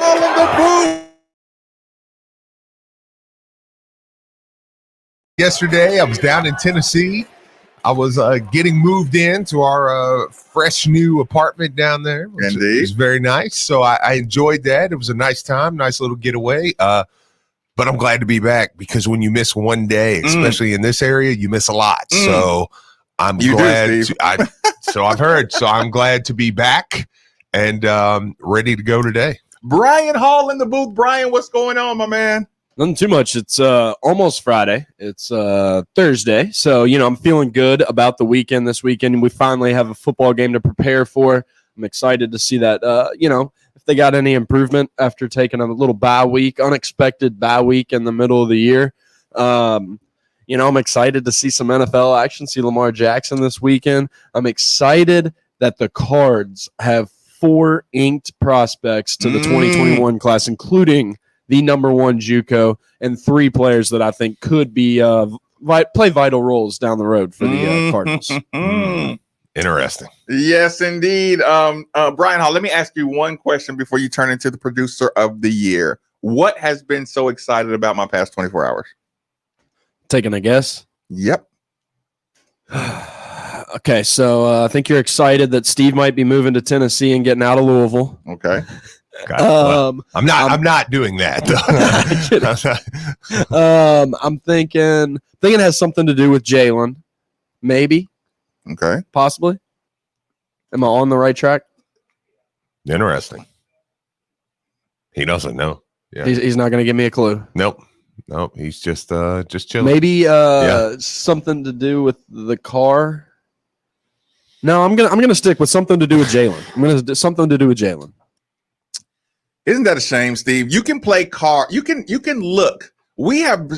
Hall in the booth. Yesterday, I was down in Tennessee. I was getting moved into our fresh new apartment down there. It was very nice. So I enjoyed that. It was a nice time, nice little getaway. But I'm glad to be back because when you miss one day, especially in this area, you miss a lot. So I'm glad. So I've heard. So I'm glad to be back and ready to go today. Brian Hall in the booth. Brian, what's going on, my man? Nothing too much. It's almost Friday. It's Thursday. So, I'm feeling good about the weekend this weekend. We finally have a football game to prepare for. I'm excited to see that, if they got any improvement after taking a little bye week, unexpected bye week in the middle of the year. I'm excited to see some NFL action, see Lamar Jackson this weekend. I'm excited that the Cards have 4 inked prospects to the 2021 class, including the number 1 JUCO, and 3 players that I think could be play vital roles down the road for the Cardinals. Interesting. Yes, indeed. Brian Hall, let me ask you one question before you turn into the producer of the year. What has been so excited about my past 24 hours? Taking a guess? Yep. Okay, so I think you're excited that Steve might be moving to Tennessee and getting out of Louisville. Okay. I'm not doing that. I'm thinking it has something to do with Jalen, maybe. Okay, possibly. Am I on the right track? Interesting. He doesn't know. Yeah, he's not going to give me a clue. Nope. He's just chilling. Maybe something to do with the car. No, I'm gonna stick with something to do with Jalen. I'm gonna do something to do with Jalen. Isn't that a shame, Steve? You can play car. You can look. We have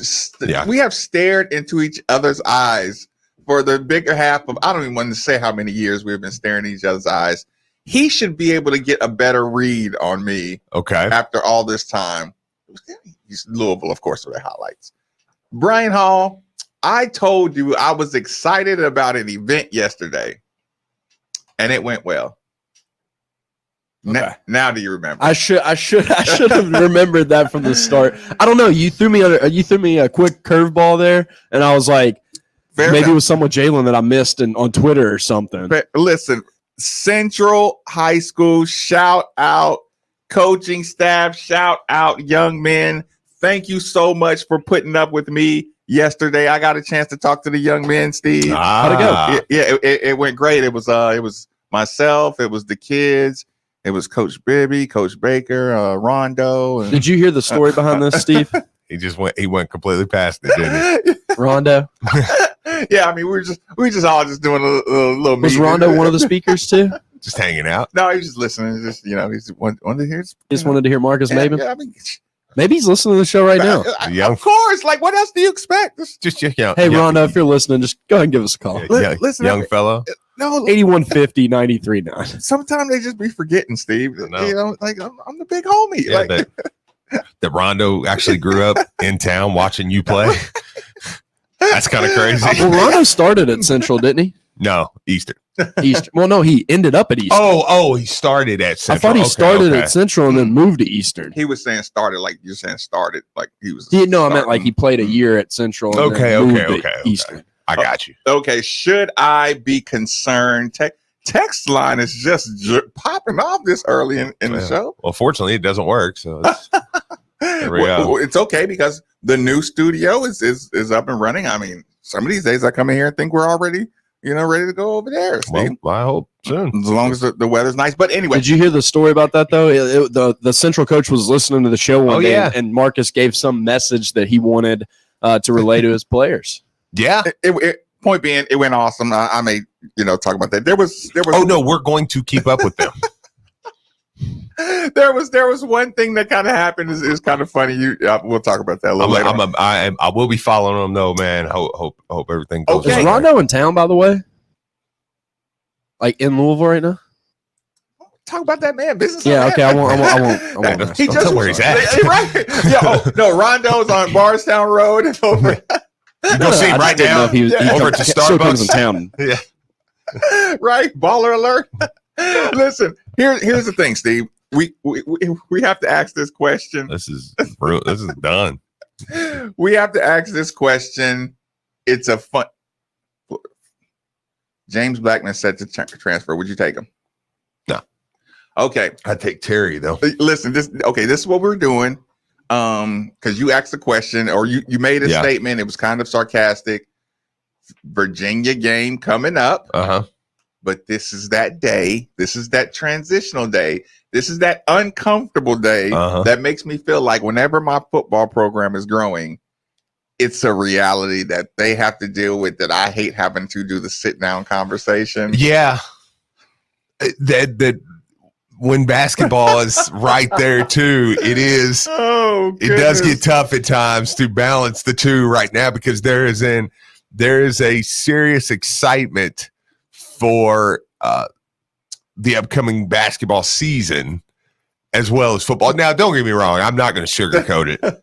stared into each other's eyes for the bigger half of, I don't even want to say how many years we've been staring in each other's eyes. He should be able to get a better read on me. Okay. After all this time. He's Louisville, of course, for the highlights. Brian Hall, I told you I was excited about an event yesterday, and it went well. Okay. Now do you remember? I should have remembered that from the start. I don't know. You threw me a quick curveball there, and I was like, maybe it was someone Jalen that I missed on Twitter or something. Listen, Central High School, shout out, coaching staff, shout out, young men. Thank you so much for putting up with me yesterday. I got a chance to talk to the young men, Steve. How'd it go? It went great. It was myself. It was the kids. It was Coach Bibby, Coach Baker, Rondo. Did you hear the story behind this, Steve? He went completely past it, didn't he? Rondo. Yeah, I mean, we were just all just doing a little. Was Rondo one of the speakers too? Just hanging out. No, he was just listening. Just he's wanted to hear. Just wanted to hear Marcus Maben. Yeah, I mean, maybe he's listening to the show right now. Of course. Like, what else do you expect? Just young. Hey, Rondo, if you're listening, just go ahead and give us a call. Listen, young fellow. No, 8150-93.9. Sometimes they just be forgetting, Steve. No. Like I'm the big homie. Yeah, like that Rondo actually grew up in town watching you play. That's kind of crazy. Well, Rondo started at Central, didn't he? No, Eastern. Well, no, he ended up at Eastern. Oh, he started at Central. I thought he started at Central and then moved to Eastern. He was saying started like you're saying started like he was. I meant like he played a year at Central. And Okay. Eastern. I got you. Okay, should I be concerned? Text line is just popping off this early in the show. Well, fortunately, it doesn't work. So there we go. It's okay because the new studio is up and running. I mean, some of these days I come in here and think we're already ready to go over there. Steve. Well, I hope soon. As long as the weather's nice. But anyway, did you hear the story about that though? The Central coach was listening to the show one day, and Marcus gave some message that he wanted to relay to his players. Yeah. Point being, it went awesome. I may, talk about that. There was. Oh no, we're going to keep up with them. There was one thing that kind of happened. Is kind of funny. We'll talk about that a little later. I will be following them though, man. Hope everything goes. Is Rondo in town, by the way? Like in Louisville right now? Talk about that man business. Yeah, okay. I won't. He just where he's at. Right? Yeah. Oh no, Rondo's on Barstown Road over. You go see him right now. He over to Starbucks in town. Yeah. Right. Baller alert. Listen, here's the thing, Steve. we have to ask this question. This is done. We have to ask this question. It's a fun. James Blackman said to transfer. Would you take him? No. Okay. I'd take Terry though. Listen, this is what we're doing. Because you asked the question or you made a statement. It was kind of sarcastic. Virginia game coming up. But this is that day. This is that transitional day. This is that uncomfortable day that makes me feel like whenever my football program is growing, it's a reality that they have to deal with, that I hate having to do the sit down conversation. Yeah. That when basketball is right there too, it is. Oh, it does get tough at times to balance the two right now, because there is a serious excitement for the upcoming basketball season as well as football. Now, don't get me wrong. I'm not going to sugarcoat it.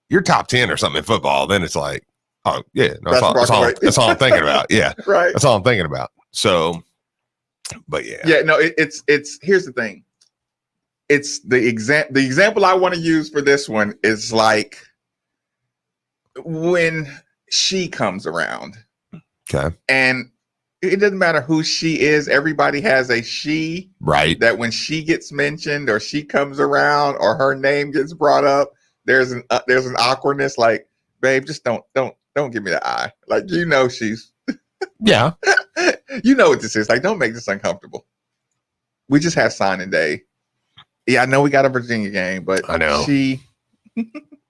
You're top 10 or something in football, then it's like, oh yeah, no, that's all I'm thinking about. Yeah, right. That's all I'm thinking about. So, but yeah, no, it's. Here's the thing. It's the example I want to use for this one is like when she comes around. Okay, and it doesn't matter who she is. Everybody has a she, right? That when she gets mentioned or she comes around or her name gets brought up, there's an awkwardness. Like, babe, just don't give me the eye. Like, she's yeah. You know what this is. Like, don't make this uncomfortable. We just had signing day. Yeah, I know we got a Virginia game, but I know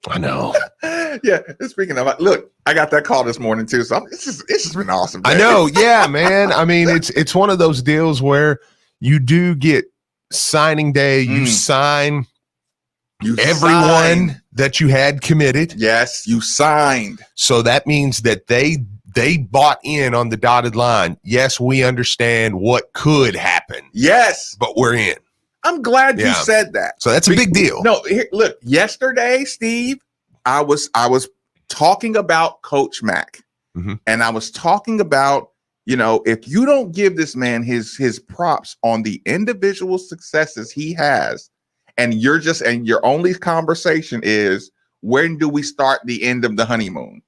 I know. Yeah. Speaking of, look, I got that call this morning too. So it's just been awesome. I know. Yeah, man. I mean, it's one of those deals where you do get signing day. You sign everyone that you had committed. Yes, you signed. So that means that they bought in on the dotted line. Yes, we understand what could happen. Yes, but we're in. I'm glad you said that. So that's a big deal. No, here, look, yesterday, Steve, I was talking about Coach Mack, and I was talking about, if you don't give this man his props on the individual successes he has, and your only conversation is, when do we start the end of the honeymoon?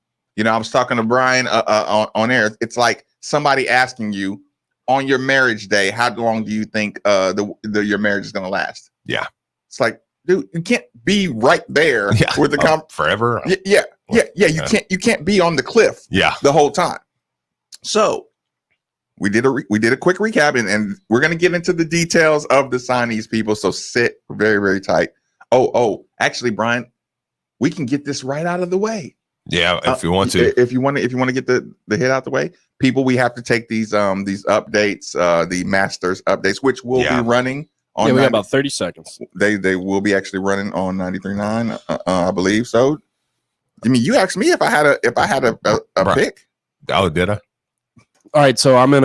I was talking to Brian on air. It's like somebody asking you, on your marriage day, how long do you think your marriage is going to last? Yeah. It's like, dude, you can't be right there with the forever. Yeah. You can't be on the cliff. The whole time. So we did a quick recap, and we're going to get into the details of the signees, people. So sit very, very tight. Oh, actually, Brian, we can get this right out of the way. Yeah, if you want to. If you want to get the hit out the way, people, we have to take these updates, the Masters updates, which will be running on. Yeah, we got about 30 seconds. They will be actually running on 93.9, I believe. So, I mean, you asked me if I had a pick. Oh, did I? All right, so I'm in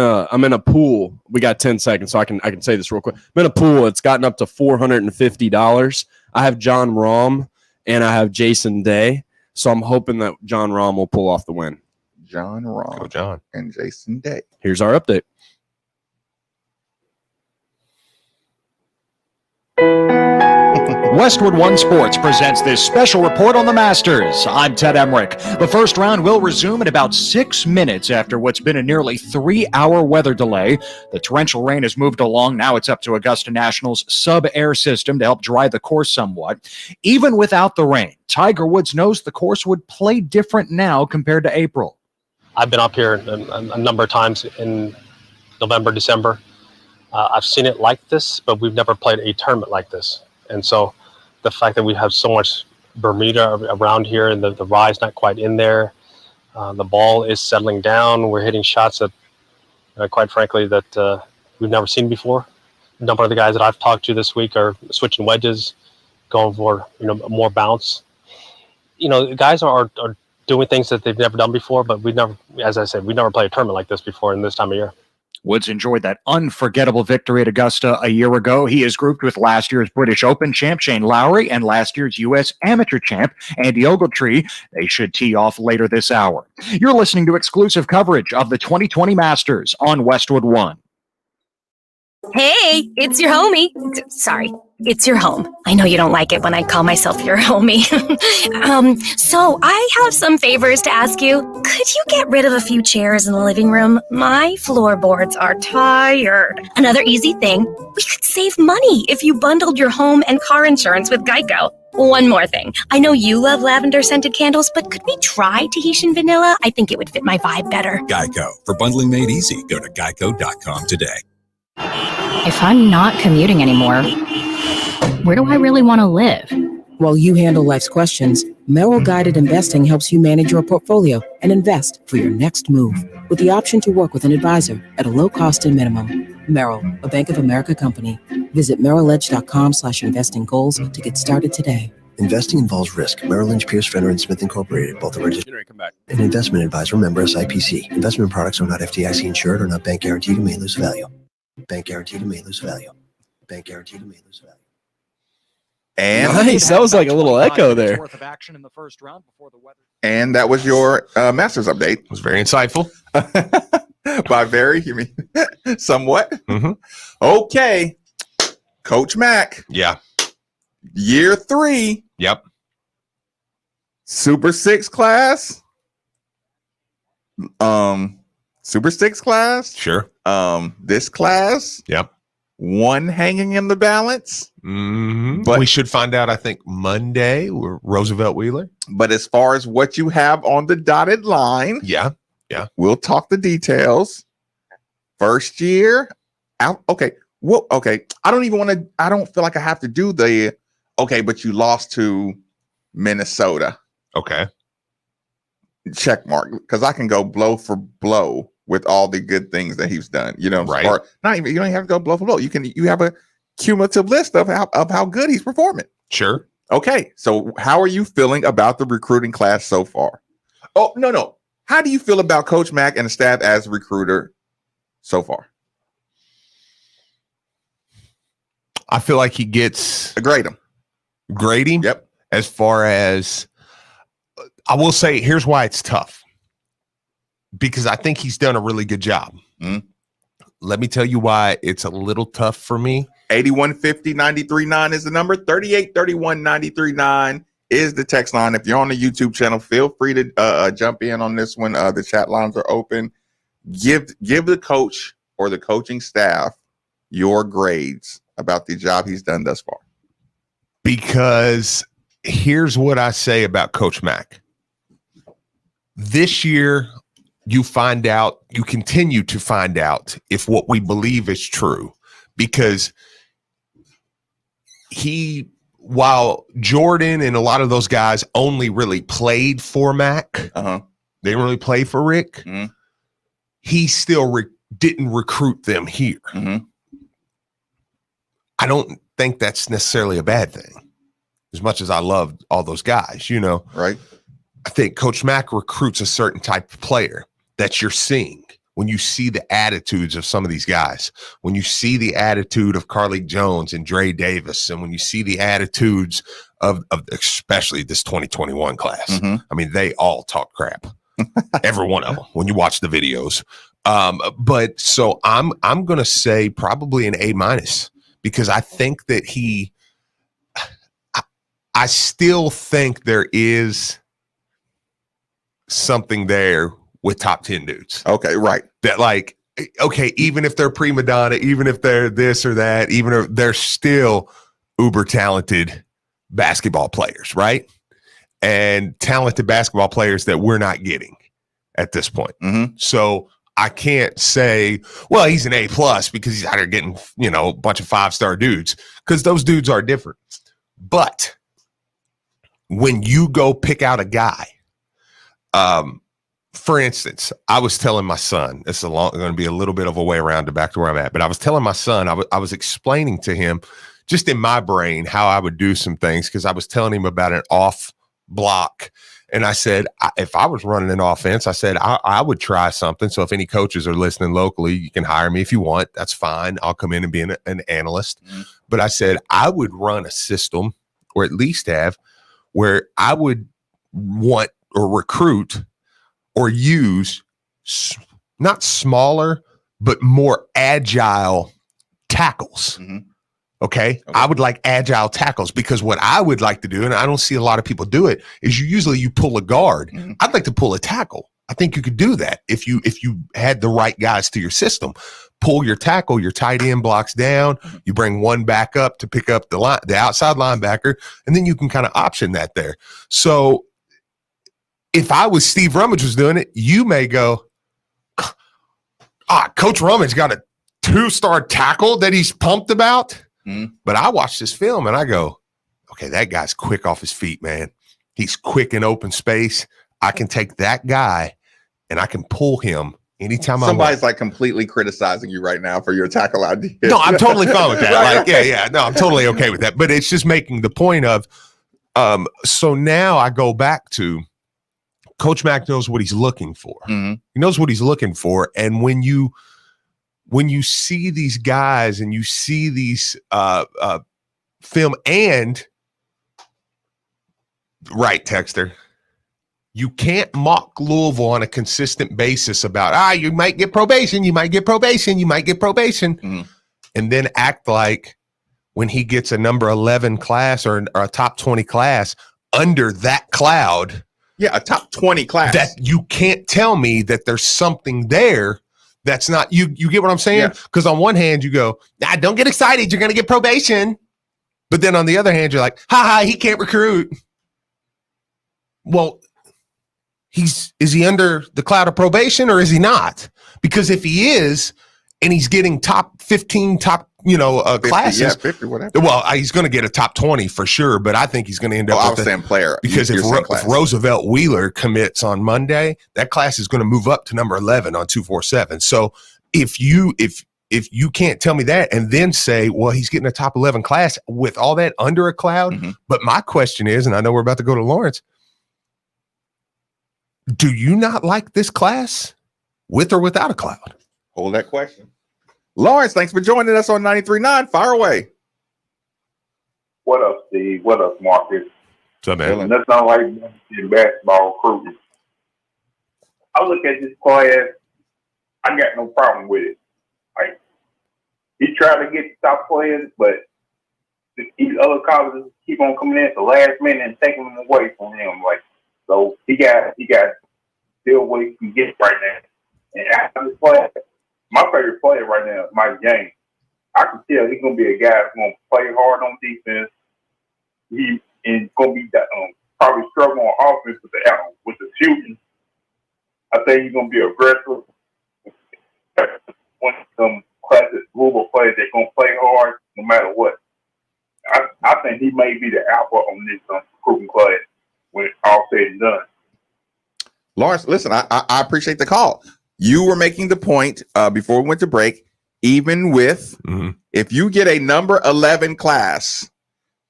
a pool. We got 10 seconds, so I can say this real quick. I'm in a pool. It's gotten up to $450. I have John Rahm and I have Jason Day. So I'm hoping that John Rahm will pull off the win. John Rahm. Go John. And Jason Day. Here's our update. Westwood One Sports presents this special report on the Masters. I'm Ted Emmerich. The first round will resume in about 6 minutes after what's been a nearly 3-hour weather delay. The torrential rain has moved along. Now it's up to Augusta National's sub-air system to help dry the course somewhat. Even without the rain, Tiger Woods knows the course would play different now compared to April. I've been up here a number of times in November, December. I've seen it like this, but we've never played a tournament like this. And so the fact that we have so much Bermuda around here and the rise not quite in there, the ball is settling down. We're hitting shots that, quite frankly, that we've never seen before. A number of the guys that I've talked to this week are switching wedges, going for more bounce. Guys are doing things that they've never done before, but we've never, as I said, we've never played a tournament like this before in this time of year. Woods enjoyed that unforgettable victory at Augusta a year ago. He is grouped with last year's British Open champ Shane Lowry and last year's U.S. Amateur champ Andy Ogletree. They should tee off later this hour. You're listening to exclusive coverage of the 2020 Masters on Westwood One. Hey, it's your homie. Sorry, It's your home. I know you don't like it when I call myself your homie. So I have some favors to ask you. Could you get rid of a few chairs in the living room? My floorboards are tired. Another easy thing, we could save money if you bundled your home and car insurance with Geico. One more thing. I know you love lavender-scented candles, but could we try Tahitian vanilla? I think it would fit my vibe better. Geico. For bundling made easy, go to geico.com today. If I'm not commuting anymore, where do I really want to live? While you handle life's questions, Merrill Guided Investing helps you manage your portfolio and invest for your next move with the option to work with an advisor at a low cost and minimum. Merrill, a Bank of America company. Visit merrilledge.com/investing goals to get started today. Investing involves risk. Merrill Lynch, Pierce, Fenner & Smith Incorporated, both are registered. An investment advisor, member SIPC. Investment products are not FDIC insured or not bank guaranteed and may lose value. Bank guaranteed and may lose value. Bank guaranteed and may lose value. And nice. That was like a little echo there. And that was your Masters update. It was very insightful. By very, you mean somewhat? Mm-hmm. Okay. Coach Mack. Yeah. Year 3. Yep. Super 6 class. Super 6 class. Sure. This class. Yep. One hanging in the balance. Mm-hmm. But we should find out, I think, Monday with Roosevelt Wheeler. But as far as what you have on the dotted line, yeah, we'll talk the details. First year out. Okay. Well, okay. I don't feel like I have to do the okay, but you lost to Minnesota. Okay. Check mark, because I can go blow for blow with all the good things that he's done, right? Or not even, you don't have to go blow for blow. You have a cumulative list of how good he's performing. Sure. Okay. So how are you feeling about the recruiting class so far? Oh, no. How do you feel about Coach Mack and the staff as a recruiter so far? I feel like he gets grade him. Yep. As far as I will say, here's why it's tough. Because I think he's done a really good job. Mm. Let me tell you why it's a little tough for me. 8150-939 is the number. 3831-939 is the text line. If you're on the YouTube channel, feel free to jump in on this one. The chat lines are open. Give the coach or the coaching staff your grades about the job he's done thus far. Because here's what I say about Coach Mack. This year, you continue to find out if what we believe is true, because while Jordan and a lot of those guys only really played for Mack, they didn't really play for Rick. Mm-hmm. He still didn't recruit them here. Mm-hmm. I don't think that's necessarily a bad thing, as much as I love all those guys, Right. I think Coach Mack recruits a certain type of player that you're seeing when you see the attitudes of some of these guys, when you see the attitude of Carlik Jones and Dre Davis, and when you see the attitudes of especially this 2021 class. Mm-hmm. I mean, they all talk crap, every one of them, when you watch the videos. But so I'm going to say probably an A-, because I think that I still think there is something there with top 10 dudes. Okay, right. That even if they're prima donna, even if they're this or that, even if they're still uber talented basketball players, right? And talented basketball players that we're not getting at this point. Mm-hmm. So I can't say, well, he's an A+ because he's out there getting, a bunch of 5-star dudes, because those dudes are different. But when you go pick out a guy, for instance, I was telling my son, it's going to be a little bit of a way around to back to where I'm at, but I was telling my son, I was explaining to him just in my brain how I would do some things, because I was telling him about an off block. And I said, if I was running an offense, I said, I would try something. So if any coaches are listening locally, you can hire me if you want. That's fine. I'll come in and be an analyst. Mm-hmm. But I said, I would run a system, or at least have, where I would want or recruit or use not smaller, but more agile tackles. Mm-hmm. Okay. I would like agile tackles because what I would like to do, and I don't see a lot of people do it, is you pull a guard. I'd like to pull a tackle. I think you could do that if you had the right guys to your system. Pull your tackle, your tight end blocks down. You bring one back up to pick up the outside linebacker, and then you can kind of option that there. So if I was Steve Rummage was doing it, you may go, Coach Rummage got a 2-star tackle that he's pumped about. But I watch this film and I go, okay, that guy's quick off his feet, man. He's quick in open space. I can take that guy and I can pull him anytime I want. Somebody's like completely criticizing you right now for your tackle idea. No, I'm totally fine with that. Like, yeah. No, I'm totally okay with that. But it's just making the point of, so now I go back to Coach Mack knows what he's looking for. He knows what he's looking for. And when you see these guys and you see these film and right, Texter, you can't mock Louisville on a consistent basis about, you might get probation, and then act like when he gets a number 11 class or a top 20 class under that cloud. Yeah, a top 20 class. That you can't tell me that there's something there. That's not you. You get what I'm saying? Because on one hand, you go, don't get excited. You're going to get probation. But then on the other hand, you're like, he can't recruit. Well, is he under the cloud of probation or is he not? Because if he is, and he's getting top 15, 50, classes. 50, whatever. Well, he's going to get a top 20 for sure, but I think he's going to end up I was saying player. Because if Roosevelt Wheeler commits on Monday, that class is going to move up to number 11 on 247. So if you can't tell me that and then say, well, he's getting a top 11 class with all that under a cloud. But my question is, and I know we're about to go to Lawrence, do you not like this class with or without a cloud? Hold that question. Lawrence, thanks for joining us on 93.9. Fire away. What up, Steve? What up, Marcus? What's up, man? That's not like in basketball recruiting. I look at this class, I got no problem with it. Like, he tried to get the top players, but these other colleges keep on coming in at the last minute and taking them away from him. Like, so he got still what he can get right now. And after this class, my favorite player right now is Mike James. I can tell he's going to be a guy that's going to play hard on defense. He's going to be probably struggling on offense with the shooting. I think he's going to be aggressive. One of them classic Louisville players that's going to play hard no matter what. I think he may be the alpha on this recruiting class when it's all said and done. Lawrence, listen, I appreciate the call. You were making the point before we went to break, even with if you get a number 11 class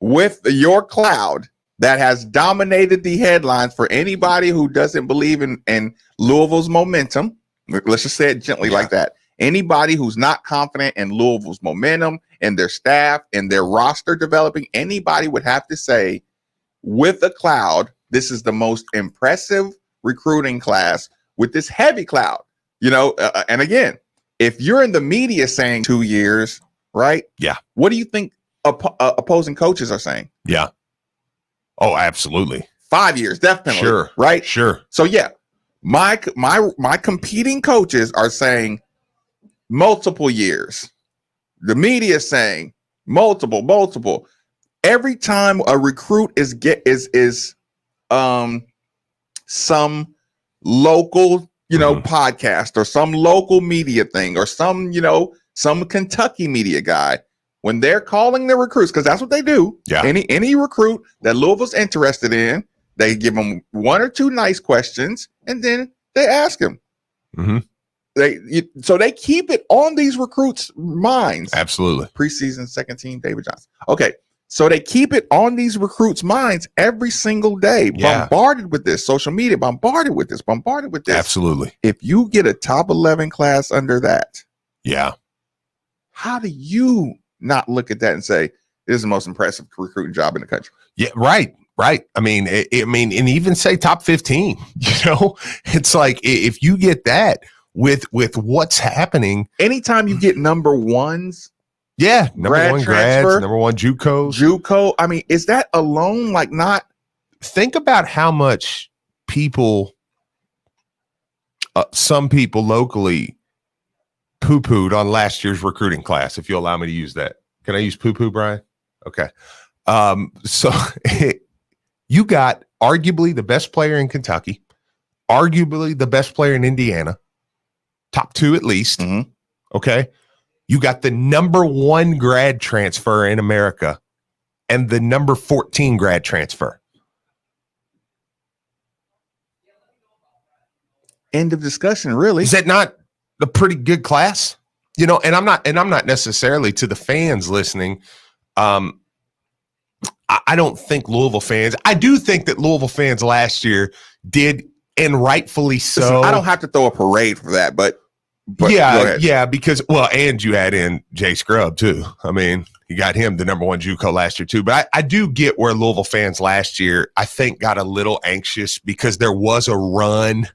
with your cloud that has dominated the headlines for anybody who doesn't believe in Louisville's momentum, let's just say it gently like that. Anybody who's not confident in Louisville's momentum and their staff and their roster developing, anybody would have to say with the cloud, this is the most impressive recruiting class with this heavy cloud. And again, if you're in the media saying 2 years, right? Yeah. What do you think opposing coaches are saying? Yeah. Oh, absolutely. 5 years, death penalty. Sure. Right? Sure. So yeah, my competing coaches are saying multiple years. The media is saying multiple. Every time a recruit is some local podcast or some local media thing or some Kentucky media guy, when they're calling the recruits, because that's what they do. Yeah. Any recruit that Louisville's interested in, they give them one or two nice questions and then they ask them. So they keep it on these recruits' minds. Absolutely. Preseason second team, David Johnson. Okay. So they keep it on these recruits' minds every single day, bombarded with this, social media, bombarded with this. Absolutely. If you get a top 11 class under that, how do you not look at that and say, this is the most impressive recruiting job in the country? Yeah, right. I mean, and even say top 15, it's like if you get that with what's happening. Anytime you get number ones Yeah, number one grads, transfer, number one JUCOs. JUCO. I mean, is that alone like not? Think about how much people, some people locally, poo-pooed on last year's recruiting class. If you allow me to use that, can I use poo-poo, Brian? Okay. So you got arguably the best player in Kentucky, arguably the best player in Indiana, top 2 at least. Mm-hmm. Okay. You got the number 1 grad transfer in America and the number 14 grad transfer. End of discussion, really. Is that not a pretty good class? You know, and I'm not necessarily, to the fans listening. I don't think Louisville fans. I do think that Louisville fans last year did, and rightfully so. Listen, I don't have to throw a parade for that, but yeah, because and you add in Jay Scrubb too. I mean, you got him the number 1 JUCO last year too. But I do get where Louisville fans last year, I think, got a little anxious because there was a run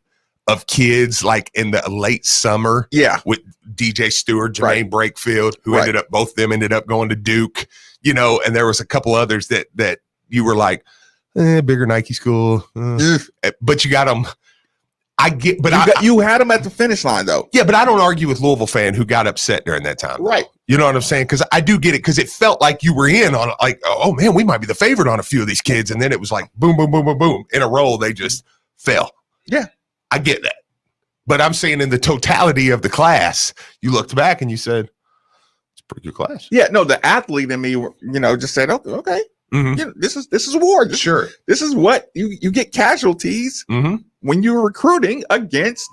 of kids like in the late summer. Yeah, with DJ Stewart, Jermaine Brakefield, who both of them ended up going to Duke. You know, and there was a couple others that you were like, bigger Nike school, but you got them. I get, but you had them at the finish line though. Yeah, but I don't argue with Louisville fan who got upset during that time. Right. You know what I'm saying? Because I do get it, because it felt like you were in on like, oh man, we might be the favorite on a few of these kids, and then it was like boom, boom, boom, boom, boom in a row. They just fell. Yeah, I get that, but I'm saying in the totality of the class, you looked back and you said, it's a pretty good class. Yeah, no, the athlete in me, just said, okay. Mm-hmm. This is war. This is what you get casualties when you're recruiting against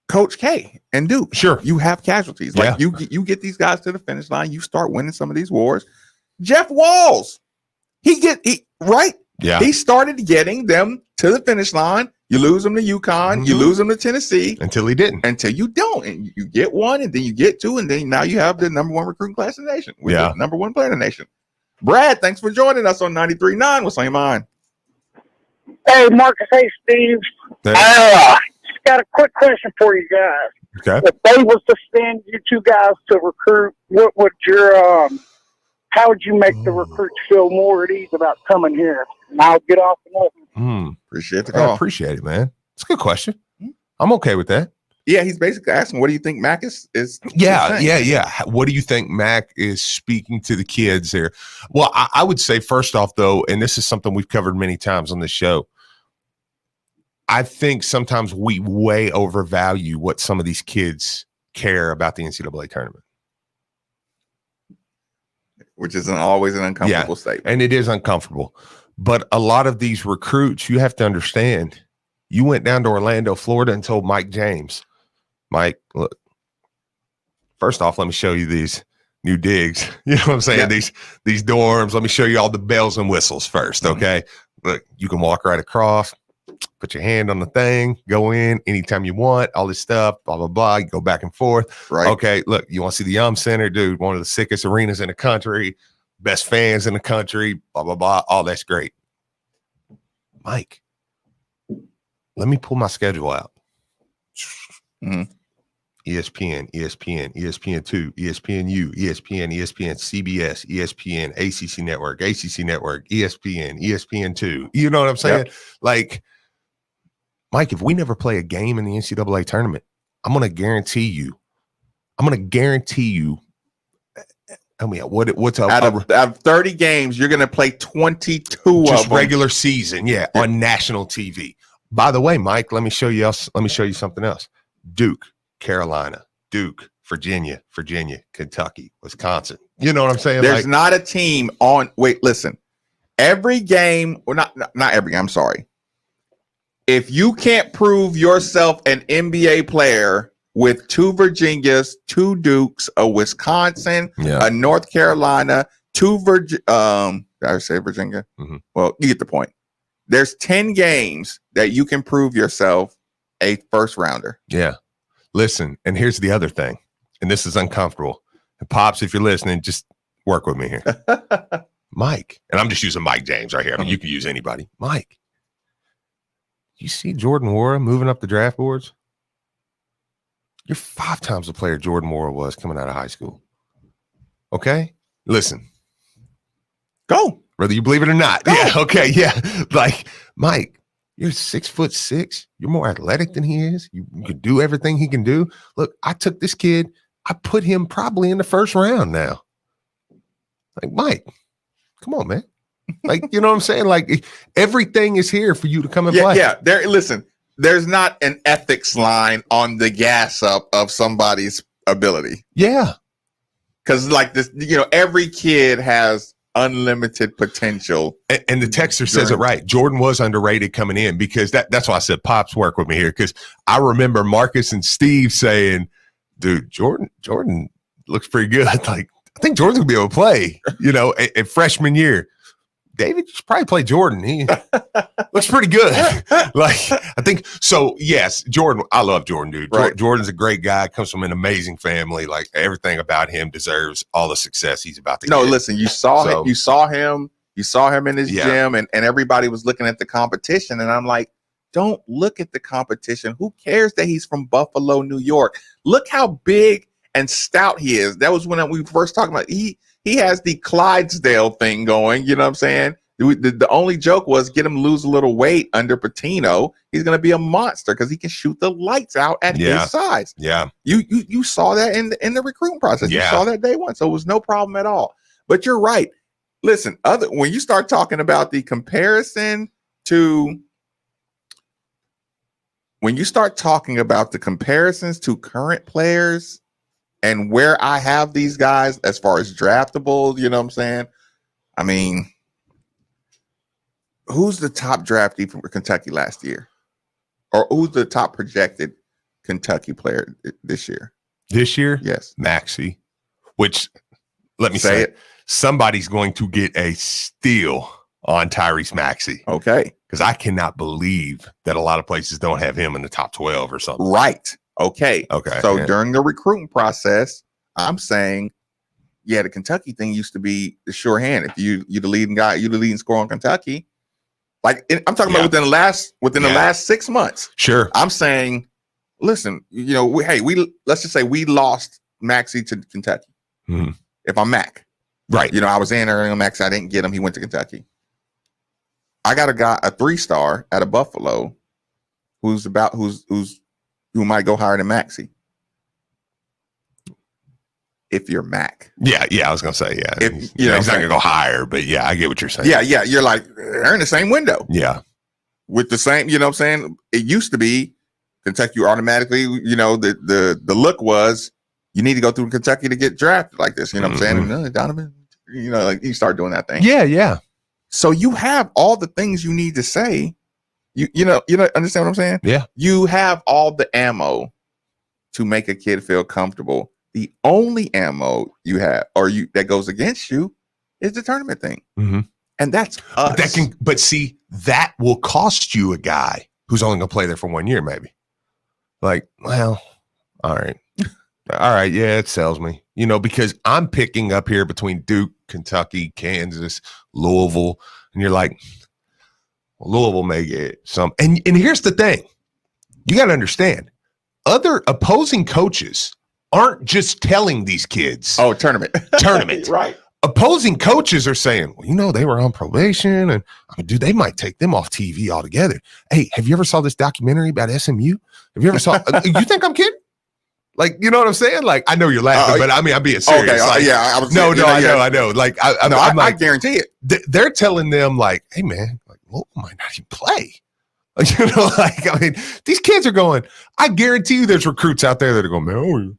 Coach K and Duke. Sure, you have casualties. Like you get these guys to the finish line. You start winning some of these wars. Jeff Walls, he started getting them to the finish line. You lose them to UConn, you lose them to Tennessee. Until he didn't. Until you don't. And you get one, and then you get 2, and then now you have the number 1 recruiting class in the nation. With the number 1 player in the nation. Brad, thanks for joining us on 93.9. What's on your mind? Hey, Marcus. Hey, Steve. Just got a quick question for you guys. Okay. If they was to send you 2 guys to recruit, what would your how would you make the recruits feel more at ease about coming here? And I'll get off and Appreciate the call. I appreciate it, man. It's a good question. I'm okay with that. Yeah, he's basically asking, what do you think Mac is Yeah. What do you think Mac is speaking to the kids there? Well, I would say, first off, though, and this is something we've covered many times on this show, I think sometimes we way overvalue what some of these kids care about the NCAA tournament. Which is always an uncomfortable statement. And it is uncomfortable. But a lot of these recruits, you have to understand, you went down to Orlando, Florida, and told Mike James, Mike, look, first off, let me show you these new digs. You know what I'm saying? Yeah. These dorms. Let me show you all the bells and whistles first, okay? Look, you can walk right across, put your hand on the thing, go in anytime you want, all this stuff, blah, blah, blah. You go back and forth. Right. Okay, look, you want to see the Yum Center, dude, one of the sickest arenas in the country, best fans in the country, blah, blah, blah. All that's great. Mike, let me pull my schedule out. ESPN, ESPN2, ESPNU, ESPN, CBS, ESPN, ACC Network, ESPN, ESPN2. You know what I'm saying? Yep. Like, Mike, if we never play a game in the NCAA tournament, I'm going to guarantee you. I mean, what's up? Out of 30 games, you're going to play 22 just of them. Regular season, on national TV. By the way, Mike, let me show you something else. Duke, Carolina, Duke, Virginia, Kentucky, Wisconsin. You know what I'm saying? There's not a team on. Wait, listen. Every game, or not every game. I'm sorry. If you can't prove yourself an NBA player with 2 Virginias, 2 Dukes, a Wisconsin, a North Carolina, 2 did I say Virginia? Mm-hmm. Well, you get the point. There's 10 games that you can prove yourself a first rounder. Yeah. Listen, and here's the other thing, and this is uncomfortable. And Pops, if you're listening, just work with me here. Mike, and I'm just using Mike James right here. I mean, you can use anybody. Mike, you see Jordan Nwora moving up the draft boards? You're 5 times the player Jordan Moore was coming out of high school. Okay? Listen. Go. Whether you believe it or not. Go. Yeah, okay, yeah. Like, Mike, you're 6'6". You're more athletic than he is. You can do everything he can do. Look, I took this kid. I put him probably in the first round now. Like, Mike, come on, man. Like, you know what I'm saying? Like, everything is here for you to come and play. Yeah, listen, there's not an ethics line on the gas up of somebody's ability. Yeah. Because, like, this, every kid has unlimited potential. And the texter says it right. Jordan was underrated coming in because that's why I said Pops work with me here, because I remember Marcus and Steve saying, dude, Jordan looks pretty good. Like, I think Jordan's gonna be able to play, in freshman year. David should probably play Jordan. He looks pretty good. Like, I think so. Yes, Jordan. I love Jordan, dude. Right. Jordan's a great guy. Comes from an amazing family. Like, everything about him deserves all the success he's about to get. Listen, you saw him in his gym, and everybody was looking at the competition. And I'm like, don't look at the competition. Who cares that he's from Buffalo, New York? Look how big and stout he is. That was when we first talked about he has the Clydesdale thing going. You know what I'm saying? The only joke was get him lose a little weight under Patino. He's going to be a monster because he can shoot the lights out at his size. Yeah. You saw that in the recruiting process. Yeah. You saw that day one. So it was no problem at all. But you're right. Listen, when you start talking about the comparisons to current players and where I have these guys as far as draftable, you know what I'm saying? I mean, who's the top draftee from Kentucky last year? Or who's the top projected Kentucky player this year? This year? Yes. Maxey, which, let me say it, somebody's going to get a steal on Tyrese Maxey. Okay. Because I cannot believe that a lot of places don't have him in the top 12 or something. Right. Okay. So during the recruiting process, I'm saying, the Kentucky thing used to be the sure hand. If you're the leading guy, you're the leading scorer in Kentucky. Like, I'm talking about within the last 6 months. Sure. I'm saying, listen, let's just say we lost Maxey to Kentucky. Mm-hmm. If I'm Mac, right? I was in early on Maxey. I didn't get him. He went to Kentucky. I got a guy, a 3-star out of Buffalo, who might go higher than Maxey. If you're Mac. Yeah, I was gonna say, he's not gonna go higher, but I get what you're saying. Yeah, you're like, they're in the same window. Yeah. With the same, you know what I'm saying? It used to be Kentucky automatically, the look was you need to go through Kentucky to get drafted like this. You know what I'm saying? And, Donovan, like you start doing that thing. Yeah. So you have all the things you need to say. You understand what I'm saying? Yeah. You have all the ammo to make a kid feel comfortable. The only ammo you have that goes against you is the tournament thing. Mm-hmm. And that's us. But see, that will cost you a guy who's only gonna play there for 1 year, maybe. Like, well, all right. Yeah, it sells me, because I'm picking up here between Duke, Kentucky, Kansas, Louisville, and you're like, Louisville may get some. And here's the thing. You got to understand, other opposing coaches aren't just telling these kids. Oh, tournament. Right. Opposing coaches are saying, well, they were on probation and dude, they might take them off TV altogether. Hey, have you ever saw this documentary about SMU? Have you ever saw, you think I'm kidding? Like, you know what I'm saying? Like, I know you're laughing, but I'm being serious. Okay, like, I was. I know. Like, I guarantee it. They're telling them, like, hey, man, like, Louisville might not even play. These kids are going. I guarantee you, there's recruits out there that are going, man.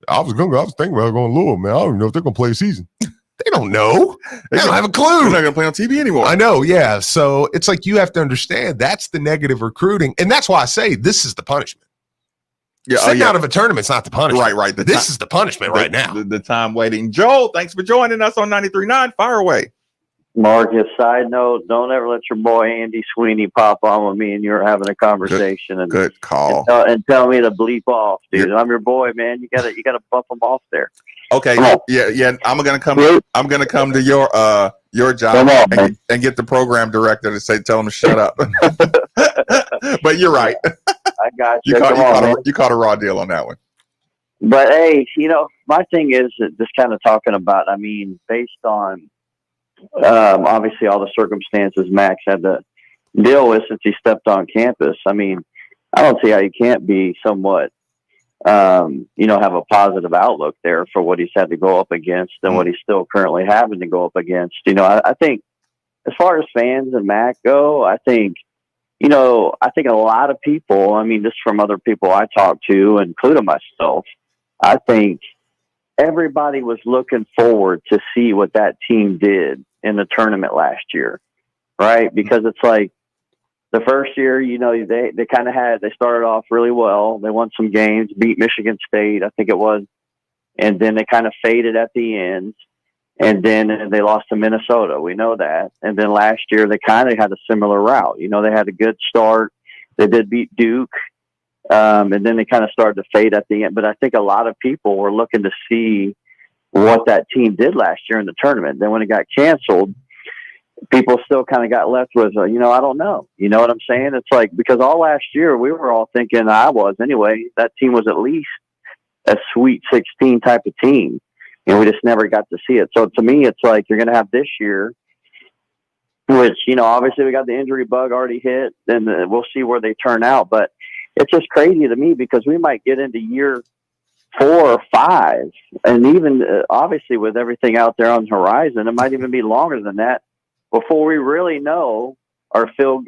I was thinking about going to Louisville, man. I don't even know if they're going to play a season. They don't know. They don't have a clue. They're not going to play on TV anymore. I know. Yeah. So it's like you have to understand that's the negative recruiting, and that's why I say this is the punishment. Yeah, sitting out of a tournament's not the punishment. Right. This is the punishment right now. The time waiting. Joel, thanks for joining us on 93.9. Fire away. Marcus, side note, don't ever let your boy Andy Sweeney pop on with me and you're having a conversation. Good call. And tell me to bleep off, dude. I'm your boy, man. You gotta bump him off there. Okay. Yeah. I'm gonna come to your job and get the program director to tell him to shut up. But you're right. I got you. You caught a raw deal on that one. But hey, my thing is just kind of talking about. I mean, based on obviously all the circumstances Max had to deal with since he stepped on campus. I mean, I don't see how you can't be somewhat, have a positive outlook there for what he's had to go up against and what he's still currently having to go up against. I think as far as fans and Mac go, I think a lot of people, I mean, just from other people I talked to, including myself, I think everybody was looking forward to see what that team did in the tournament last year, right? Because it's like the first year, they kind of they started off really well. They won some games, beat Michigan State, I think it was. And then they kind of faded at the end. And then they lost to Minnesota. We know that. And then last year, they kind of had a similar route. They had a good start. They did beat Duke. And then they kind of started to fade at the end. But I think a lot of people were looking to see what that team did last year in the tournament. Then when it got canceled, people still kind of got left with, I don't know. You know what I'm saying? It's like, because all last year, we were all thinking, I was anyway, that team was at least a Sweet 16 type of team. And we just never got to see it. So to me, it's like you're going to have this year, which, obviously we got the injury bug already hit, and we'll see where they turn out. But it's just crazy to me because we might get into year 4 or 5. And even obviously with everything out there on the horizon, it might even be longer than that before we really know or feel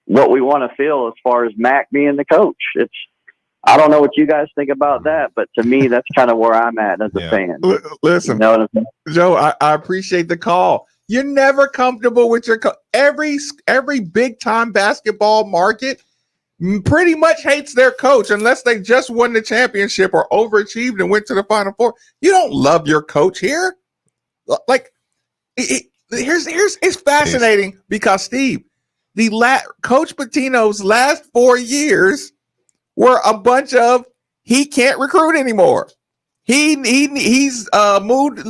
what we want to feel as far as Mac being the coach. I don't know what you guys think about that, but to me, that's kind of where I'm at as a fan. Listen, Joe, I appreciate the call. You're never comfortable with your every big time basketball market pretty much hates their coach unless they just won the championship or overachieved and went to the Final Four. You don't love your coach here. Like, it's fascinating because Steve, Coach Pitino's last 4 years were a bunch of he can't recruit anymore. He's moved.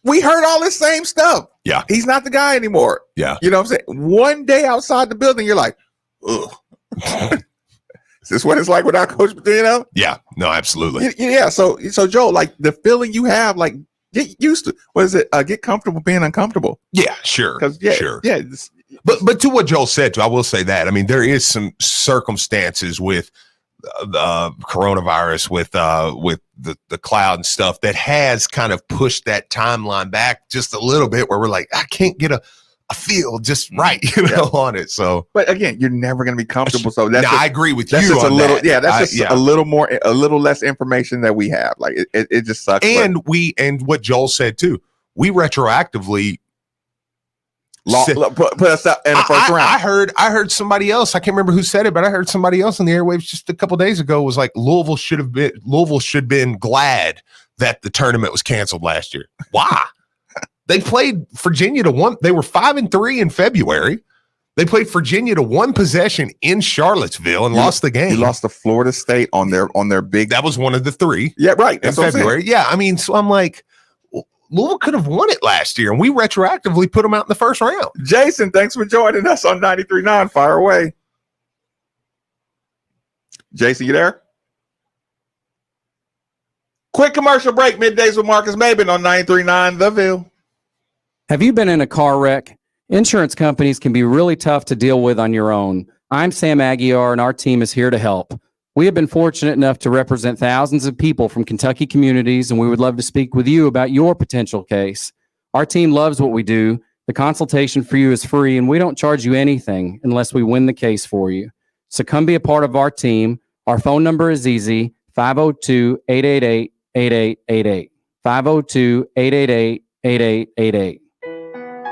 We heard all this same stuff. Yeah, he's not the guy anymore. Yeah, you know what I'm saying. One day outside the building, you're like, ugh. Is this what it's like without Coach Pitino? Yeah, no, absolutely. Yeah. So Joe, like the feeling you have, like get used to. What is it? Get comfortable being uncomfortable. Yeah, sure. Sure. Yeah. But to what Joel said, I will say that. I mean, there is some circumstances with the coronavirus, with the cloud and stuff that has kind of pushed that timeline back just a little bit, where we're like, I can't get a feel just right, on it. So, but again, you're never going to be comfortable. So I agree with you. Just on a little, that. Yeah, that's just a little less information that we have. Like it just sucks. And what Joel said too, we retroactively. Put us up in the first round. I heard somebody else. I can't remember who said it, but I heard somebody else in the airwaves just a couple days ago was like Louisville should have been glad that the tournament was canceled last year. Why? They played Virginia to one. They were 5-3 in February. They played Virginia to one possession in Charlottesville and lost the game. You lost to Florida State on their big. That was one of the 3. Yeah, right. In February. Yeah, I mean, so I'm like, Louisville could have won it last year, and we retroactively put them out in the first round. Jason, thanks for joining us on 93.9. Fire away. Jason, you there? Quick commercial break, middays with Marcus Maben on 93.9 The Ville. Have you been in a car wreck? Insurance companies can be really tough to deal with on your own. I'm Sam Aguiar, and our team is here to help. We have been fortunate enough to represent thousands of people from Kentucky communities, and we would love to speak with you about your potential case. Our team loves what we do. The consultation for you is free, and we don't charge you anything unless we win the case for you. So come be a part of our team. Our phone number is easy, 502-888-8888. 502-888-8888.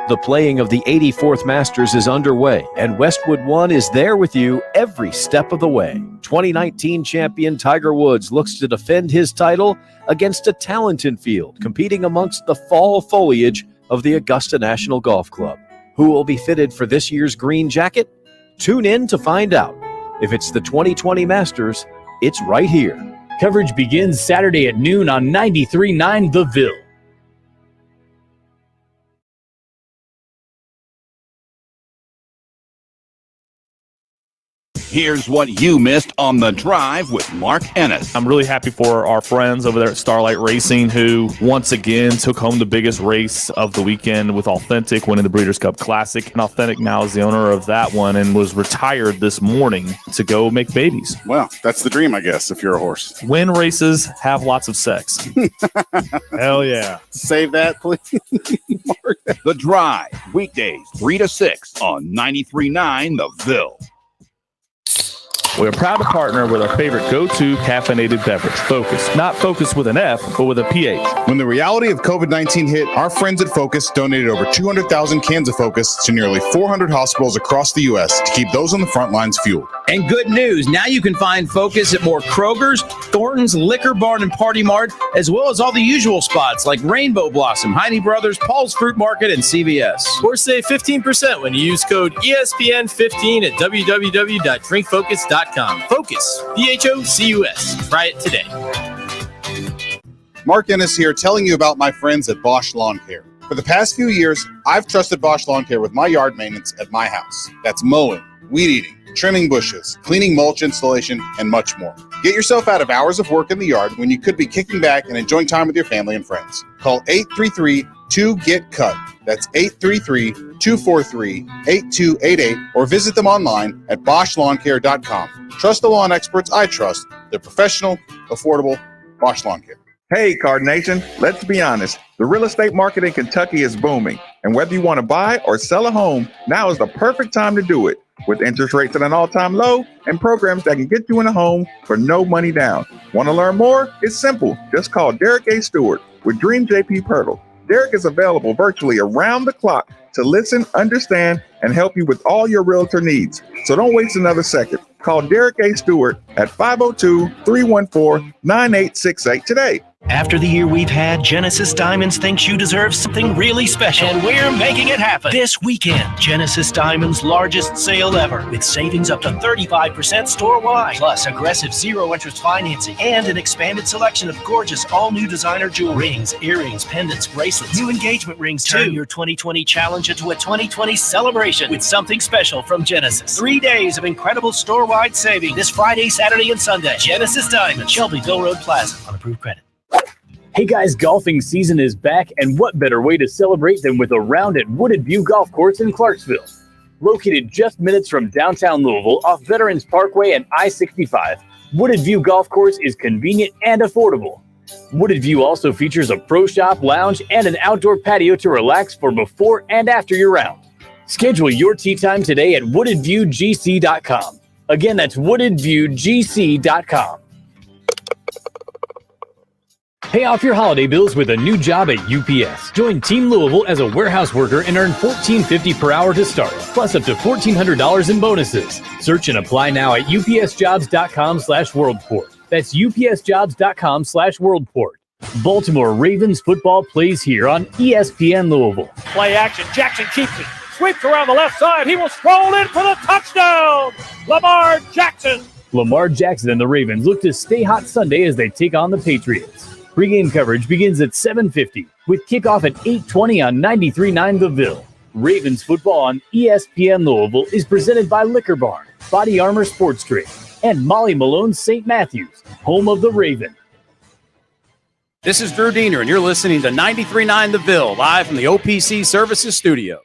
The playing of the 84th Masters is underway, and Westwood One is there with you every step of the way. 2019 champion Tiger Woods looks to defend his title against a talented field competing amongst the fall foliage of the Augusta National Golf Club. Who will be fitted for this year's green jacket? Tune in to find out. If it's the 2020 Masters, it's right here. Coverage begins Saturday at noon on 93.9 The Ville. Here's what you missed on The Drive with Mark Ennis. I'm really happy for our friends over there at Starlight Racing who once again took home the biggest race of the weekend with Authentic winning the Breeders' Cup Classic. And Authentic now is the owner of that one and was retired this morning to go make babies. Well, that's the dream, I guess, if you're a horse. Win races, have lots of sex. Hell yeah. Save that, please. The Drive, weekdays 3 to 6 on 93.9 The Ville. We're proud to partner with our favorite go-to caffeinated beverage, Focus. Not Focus with an F, but with a PH. When the reality of COVID-19 hit, our friends at Focus donated over 200,000 cans of Focus to nearly 400 hospitals across the U.S. to keep those on the front lines fueled. And good news, now you can find Focus at more Kroger's, Thornton's, Liquor Barn, and Party Mart, as well as all the usual spots like Rainbow Blossom, Heine Brothers, Paul's Fruit Market, and CVS. Or save 15% when you use code ESPN15 at www.drinkfocus.com. Focus, Phocus. Try it today. Mark Ennis here telling you about my friends at Bosch Lawn Care. For the past few years, I've trusted Bosch Lawn Care with my yard maintenance at my house. That's mowing, weed eating, trimming bushes, cleaning mulch installation, and much more. Get yourself out of hours of work in the yard when you could be kicking back and enjoying time with your family and friends. Call 833-2GET-CUT. That's 833-243-8288 or visit them online at BoschLawnCare.com. Trust the lawn experts I trust. They're professional, affordable. Bosch Lawn Care. Hey, Card Nation, let's be honest. The real estate market in Kentucky is booming. And whether you want to buy or sell a home, now is the perfect time to do it. With interest rates at an all-time low and programs that can get you in a home for no money down. Want to learn more? It's simple. Just call Derek A. Stewart with Dream JP Pirtle. Derek is available virtually around the clock to listen, understand, and help you with all your realtor needs. So don't waste another second. Call Derek A. Stewart at 502-314-9868 today. After the year we've had, Genesis Diamonds thinks you deserve something really special, and we're making it happen. This weekend, Genesis Diamonds' largest sale ever, with savings up to 35% store-wide, plus aggressive zero-interest financing, and an expanded selection of gorgeous all-new designer jewelry, rings, earrings, pendants, bracelets, new engagement rings, too. Turn your 2020 challenge into a 2020 celebration with something special from Genesis. 3 days of incredible store-wide savings this Friday, Saturday, and Sunday. Genesis Diamonds, Shelbyville Road Plaza, on approved credit. Hey guys, golfing season is back, and what better way to celebrate than with a round at Wooded View Golf Course in Clarksville. Located just minutes from downtown Louisville off Veterans Parkway and I-65, Wooded View Golf Course is convenient and affordable. Wooded View also features a pro shop, lounge, and an outdoor patio to relax for before and after your round. Schedule your tee time today at woodedviewgc.com. Again, that's woodedviewgc.com. Pay off your holiday bills with a new job at UPS. Join Team Louisville as a warehouse worker and earn $14.50 per hour to start, plus up to $1,400 in bonuses. Search and apply now at upsjobs.com/worldport. That's upsjobs.com/worldport. Baltimore Ravens football plays here on ESPN Louisville. Play action. Jackson keeps it. Sweeps around the left side. He will stroll in for the touchdown. Lamar Jackson. Lamar Jackson and the Ravens look to stay hot Sunday as they take on the Patriots. Pre-game coverage begins at 7:50 with kickoff at 8:20 on 93.9 The Ville. Ravens football on ESPN Louisville is presented by Liquor Barn, Body Armor Sports Drink, and Molly Malone St. Matthews, home of the Raven. This is Drew Diener, and you're listening to 93.9 The Ville, live from the OPC Services Studio.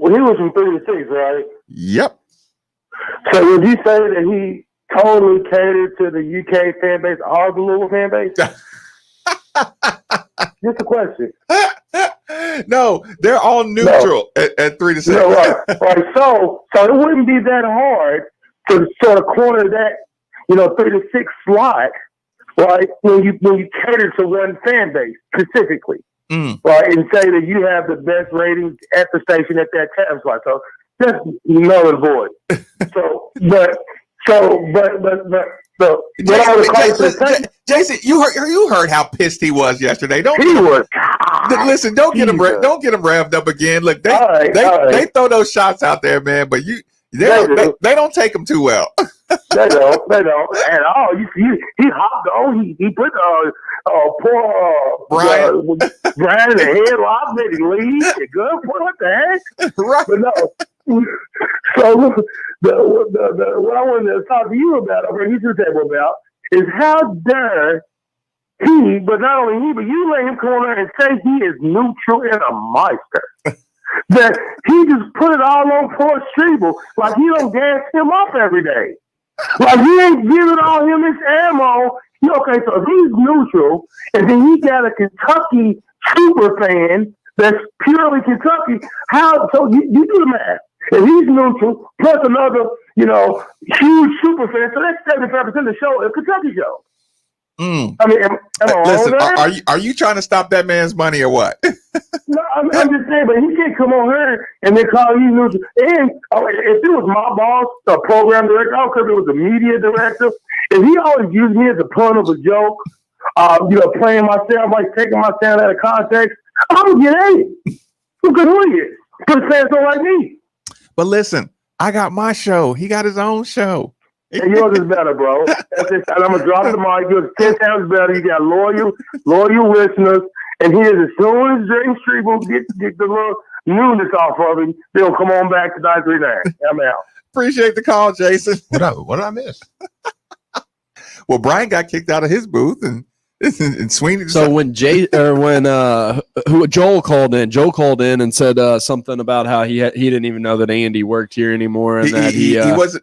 Well, he was from 3 to 6, right? Yep. So would you say that he totally catered to the UK fan base, all the Louisville fan base? Just a question. No, they're all neutral at 3 to 6. No, right. So it wouldn't be that hard to sort of corner that, 3 to 6 slot, right? When you cater to one fan base specifically, right, and say that you have the best ratings at the station at that time slot. So that's null and void. Jason, you heard how pissed he was yesterday. Don't get him revved up again. Look, they throw those shots out there, man, but they don't take them too well. They don't at all. He hopped on. He put poor Brian in the headlock, made him leave. Good. What the heck? Right. But no. So what I wanted to talk to you about, or bring you to the table about, is how dare he, but not only he, but you let him come on there and say he is neutral and a meister. That he just put it all on poor Strebel, like he don't gas him up every day. Like he ain't giving all him his ammo. Okay, so if he's neutral, and then he got a Kentucky super fan that's purely Kentucky, so you do the math. If he's neutral, plus another, huge super fan, so that's 75% of the show, a Kentucky show. I mean, listen, are you trying to stop that man's money or what? No, I'm just saying, but he can't come on here and then call you neutral. And if it was my boss, the program director, I don't care if it was the media director, if he always used me as a pun of a joke, playing myself, like taking my sound out of context, I'm gonna get at it. Because who he is? Because fans don't like me. But listen, I got my show. He got his own show. And yours is better, bro. That's it. And I'm gonna drop the mic. Yours is 10 times better. You got loyal listeners. And here's as soon as James Strebel get the little newness off of him, they'll come on back to 939. I'm out. Appreciate the call, Jason. What did I miss? Well, Brian got kicked out of his booth and Sweeney. So when Joel called in and said something about how he didn't even know that Andy worked here anymore, and that he wasn't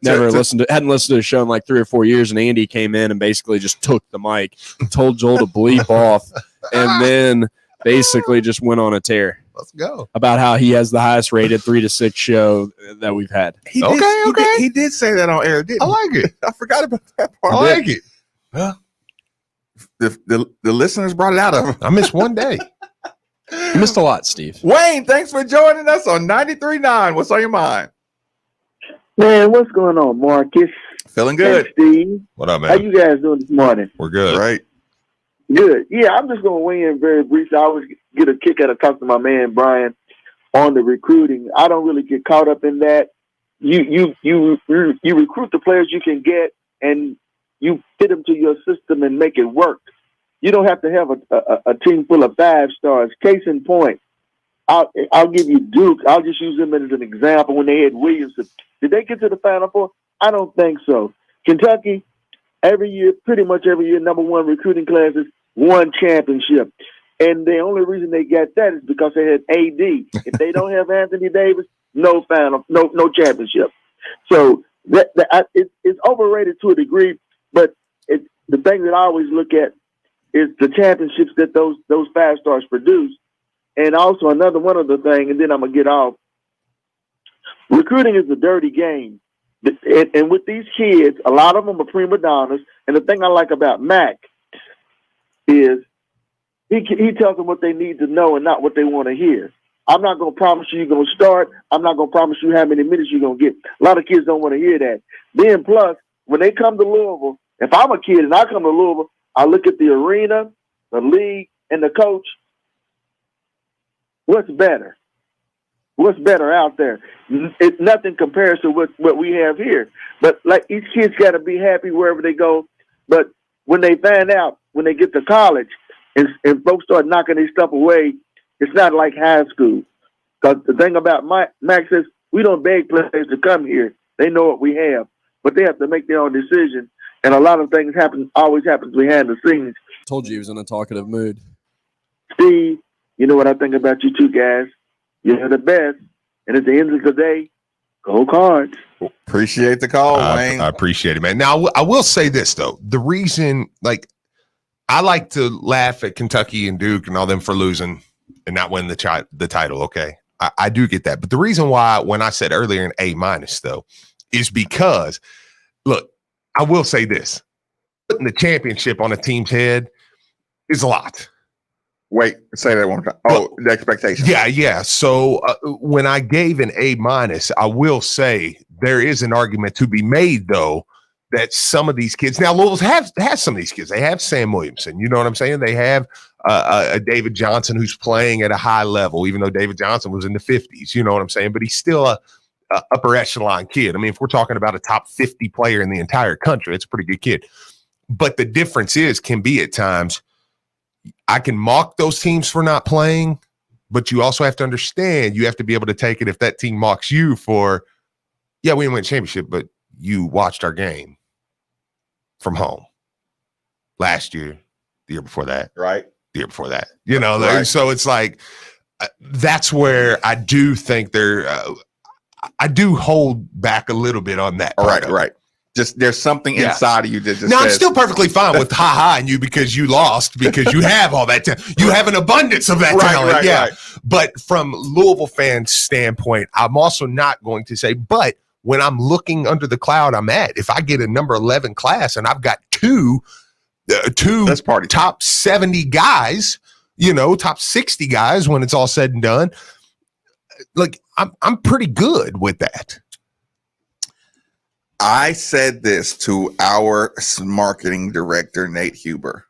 hadn't listened to the show in like 3 or 4 years, and Andy came in and basically just took the mic, told Joel to bleep off, and then basically just went on a tear. Let's go about how he has the highest rated 3 to 6 show that we've had. He did say that on air, didn't he? I like it. I forgot about that part. I like it. Well, the listeners brought it out of him. I missed one day. You missed a lot, Steve. Wayne, thanks for joining us on 93.9. What's on your mind? Man, what's going on, Marcus? Feeling good. And Steve. What up, man? How you guys doing this morning? We're good. Right. Good. Yeah, I'm just going to weigh in very briefly. I always get a kick out of talking to my man, Brian, on the recruiting. I don't really get caught up in that. You recruit the players you can get, and you fit them to your system and make it work. You don't have to have a team full of 5 stars. Case in point, I'll give you Duke. I'll just use them as an example. When they had Williamson, did they get to the Final Four? I don't think so. Kentucky, pretty much every year, number 1 recruiting classes, won championship. And the only reason they got that is because they had AD. If they don't have Anthony Davis, no championship. So it's overrated to a degree. But the thing that I always look at is the championships that those 5 stars produce. And also another one other thing, and then I'm going to get off. Recruiting is a dirty game. And with these kids, a lot of them are prima donnas. And the thing I like about Mac is he tells them what they need to know and not what they want to hear. I'm not going to promise you're going to start. I'm not going to promise you how many minutes you're going to get. A lot of kids don't want to hear that. Then plus, when they come to Louisville, if I'm a kid and I come to Louisville, I look at the arena, the league, and the coach. What's better? What's better out there? Nothing compares to what we have here. But like each kid's got to be happy wherever they go. But when they find out, when they get to college, and folks start knocking their stuff away, it's not like high school. Because the thing about Max is, we don't beg players to come here. They know what we have. But they have to make their own decision. And a lot of things always happens behind the scenes. Told you he was in a talkative mood. Steve, you know what I think about you two guys? You're the best. And at the end of the day, go Cards. Appreciate the call, Wayne. I appreciate it, man. Now, I will say this, though. The reason, I like to laugh at Kentucky and Duke and all them for losing and not winning the title, okay? I do get that. But the reason why, when I said earlier an A-, though, is because, look, I will say this. Putting the championship on a team's head is a lot. Wait, say that one more time. Oh, the expectation. Yeah. So when I gave an A-, I will say there is an argument to be made, though, that some of these kids, now Louisville has some of these kids. They have Sam Williamson. You know what I'm saying? They have a David Johnson who's playing at a high level, even though David Johnson was in the 50s. You know what I'm saying? But he's still a upper echelon kid. I mean, if we're talking about a top 50 player in the entire country, it's a pretty good kid. But the difference can be at times, I can mock those teams for not playing, but you also have to understand, you have to be able to take it if that team mocks you for, yeah, we didn't win a championship, but you watched our game from home last year, the year before that. Right. The year before that. You know, right. So it's like, that's where I do think I do hold back a little bit on that. Right. Just there's something inside of you that just now, says, I'm still perfectly fine with ha-ha and you because you lost, because you have all that talent. You have an abundance of that talent. Right. But from Louisville fans' standpoint, I'm also not going to say, but when I'm looking under the cloud I'm at, if I get a number 11 class and I've got two top 70 guys, top 60 guys when it's all said and done, like I'm pretty good with that. I said this to our marketing director, Nate Huber.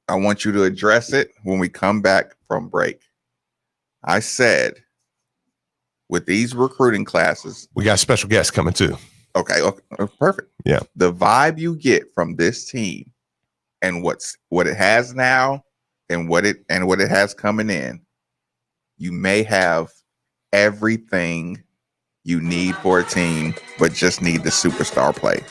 I want you to address it when we come back from break. I said, with these recruiting classes, we got special guests coming too. Okay, perfect. Yeah. The vibe you get from this team and what it has now and what it has coming in, you may have everything you need for a team, but just need the superstar play.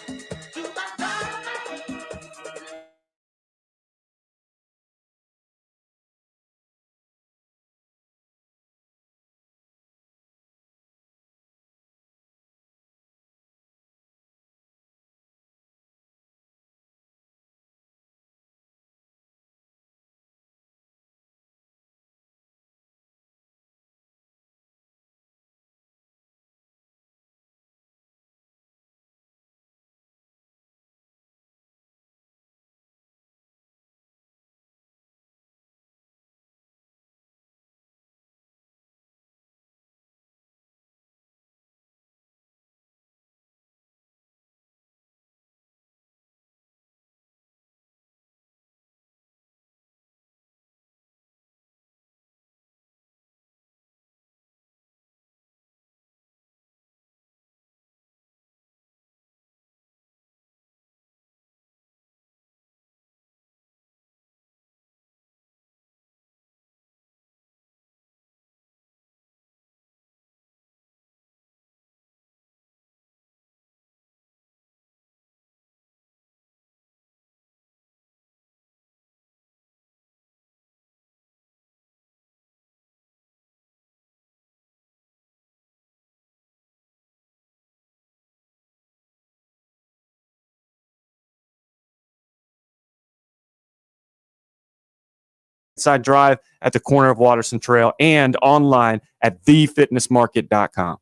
Side Drive at the corner of Watterson Trail and online at thefitnessmarket.com.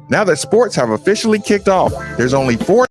Now that sports have officially kicked off, there's only 4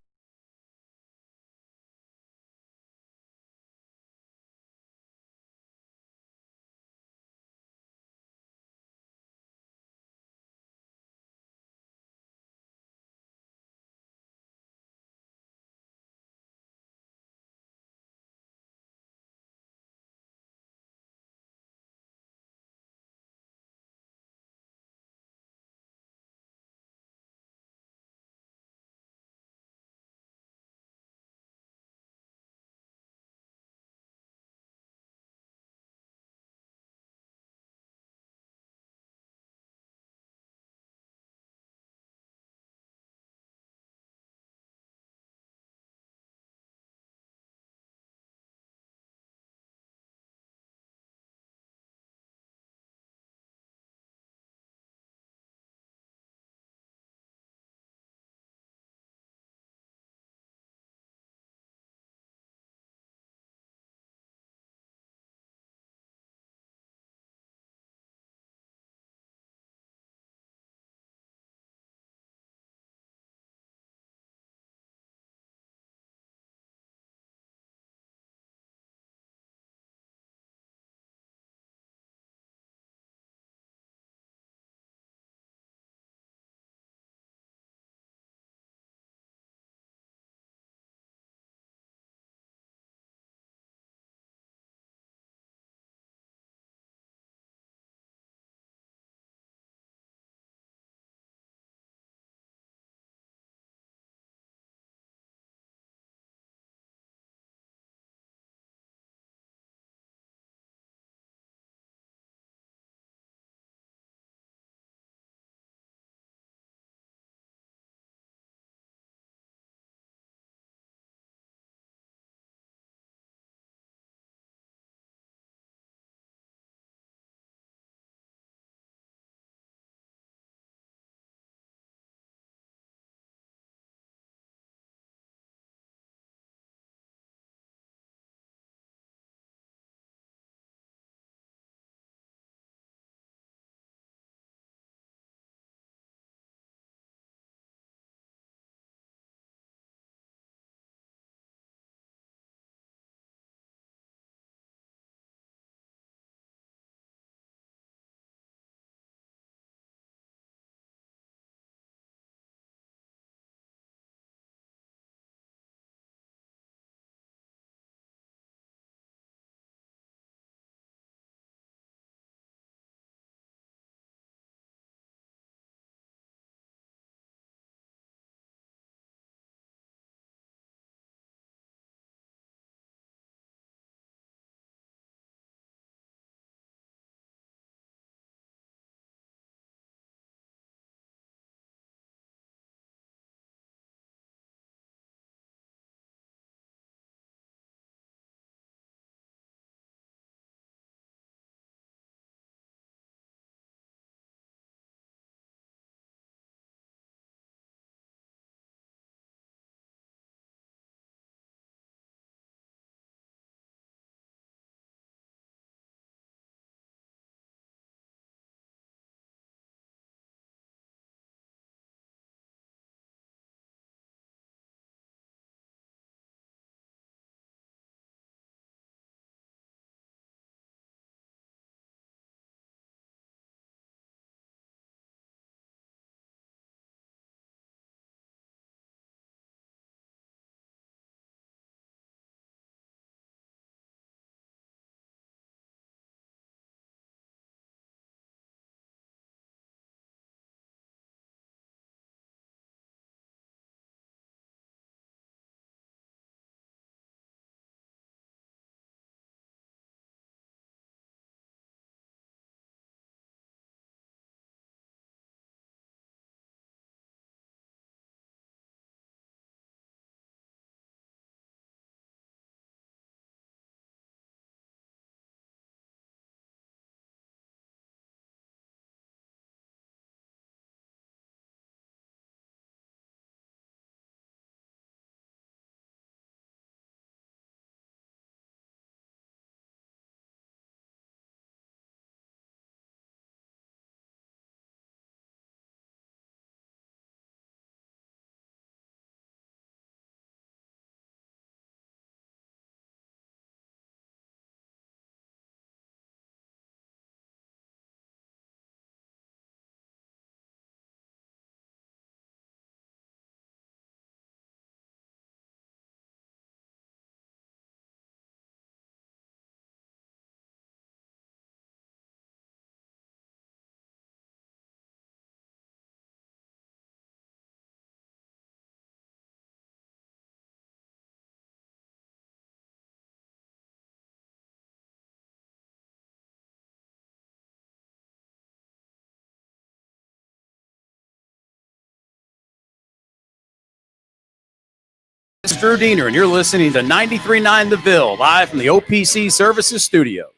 Drew Diener, and you're listening to 93.9 The Ville, live from the OPC Services Studio.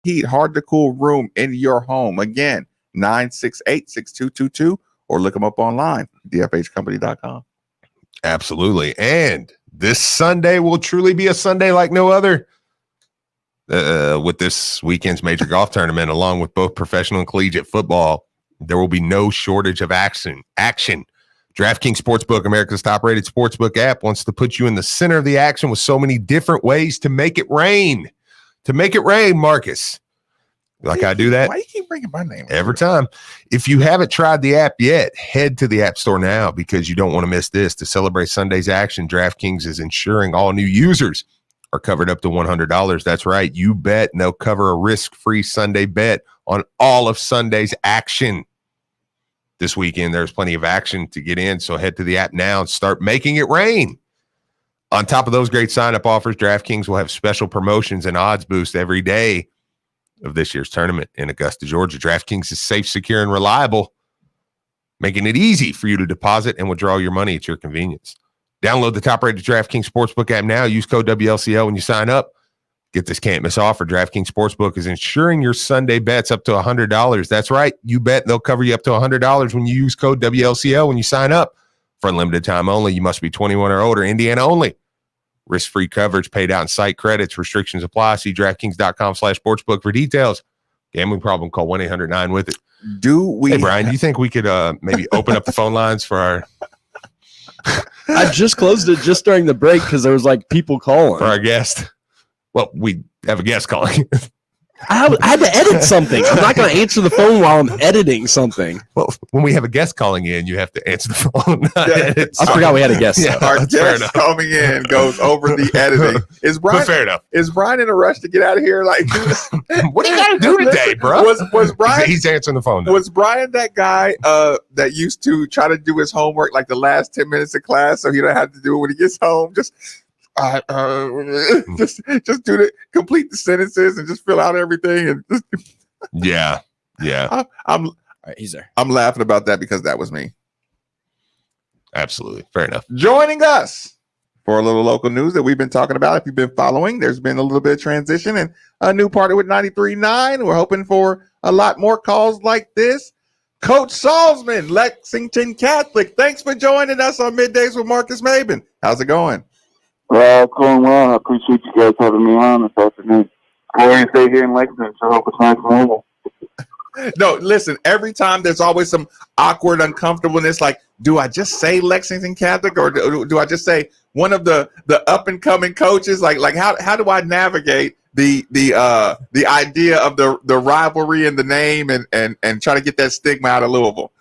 Heat, hard to cool room in your home. Again, 968-6222, or look them up online, dfhcompany.com. Absolutely. And this Sunday will truly be a Sunday like no other. With this weekend's major golf tournament, along with both professional and collegiate football, there will be no shortage of action. DraftKings Sportsbook, America's top-rated sportsbook app, wants to put you in the center of the action with so many different ways to make it rain. To make it rain, Marcus. Like I do that? Why do you keep bringing my name? Every time. If you haven't tried the app yet, head to the App Store now because you don't want to miss this. To celebrate Sunday's action, DraftKings is ensuring all new users are covered up to $100. That's right. You bet, and they'll cover a risk-free Sunday bet on all of Sunday's action. This weekend, there's plenty of action to get in, so head to the app now and start making it rain. On top of those great sign-up offers, DraftKings will have special promotions and odds boost every day of this year's tournament in Augusta, Georgia. DraftKings is safe, secure, and reliable, making it easy for you to deposit and withdraw your money at your convenience. Download the top-rated DraftKings Sportsbook app now. Use code WLCO when you sign up. Get this can't-miss offer. DraftKings Sportsbook is insuring your Sunday bets up to $100. That's right. You bet they'll cover you up to $100 when you use code WLCO when you sign up. For unlimited time only, you must be 21 or older. Indiana only. Risk-free coverage paid out in site credits. Restrictions apply. See DraftKings.com/sportsbook for details. Gambling problem, call 1-800-9-WITH-IT. Hey, Brian, do you think we could maybe open up the phone lines for our... I just closed it just during the break because there was like people calling. For our guest. Well, we have a guest calling. I had to edit something. I'm not going to answer the phone while I'm editing something. Well, when we have a guest calling in, you have to answer the phone. I forgot we had a guest. Yeah, Our guest coming in goes over the editing. Is Brian fair enough? Is Brian in a rush to get out of here? Like, what do you got to do today, bro? Was Brian? He's answering the phone now. Was Brian that guy that used to try to do his homework like the last 10 minutes of class, so he don't have to do it when he gets home? Just do the complete the sentences and just fill out everything and just yeah. I'm all right, he's there. I'm laughing about that because that was me. Absolutely. Fair enough. Joining us for a little local news that we've been talking about. If you've been following, there's been a little bit of transition and a new partner with 93.9. We're hoping for a lot more calls like this. Coach Salzman, Lexington Catholic. Thanks for joining us on Middays with Marcus Maben. How's it going? It's going well. I appreciate you guys having me on this afternoon. Glorious day here in Lexington, so I hope it's nice and normal. No, listen, every time there's always some awkward uncomfortableness, like, do I just say Lexington Catholic or do I just say one of the up-and-coming coaches? Like how do I navigate the idea of the rivalry and the name and try to get that stigma out of Louisville?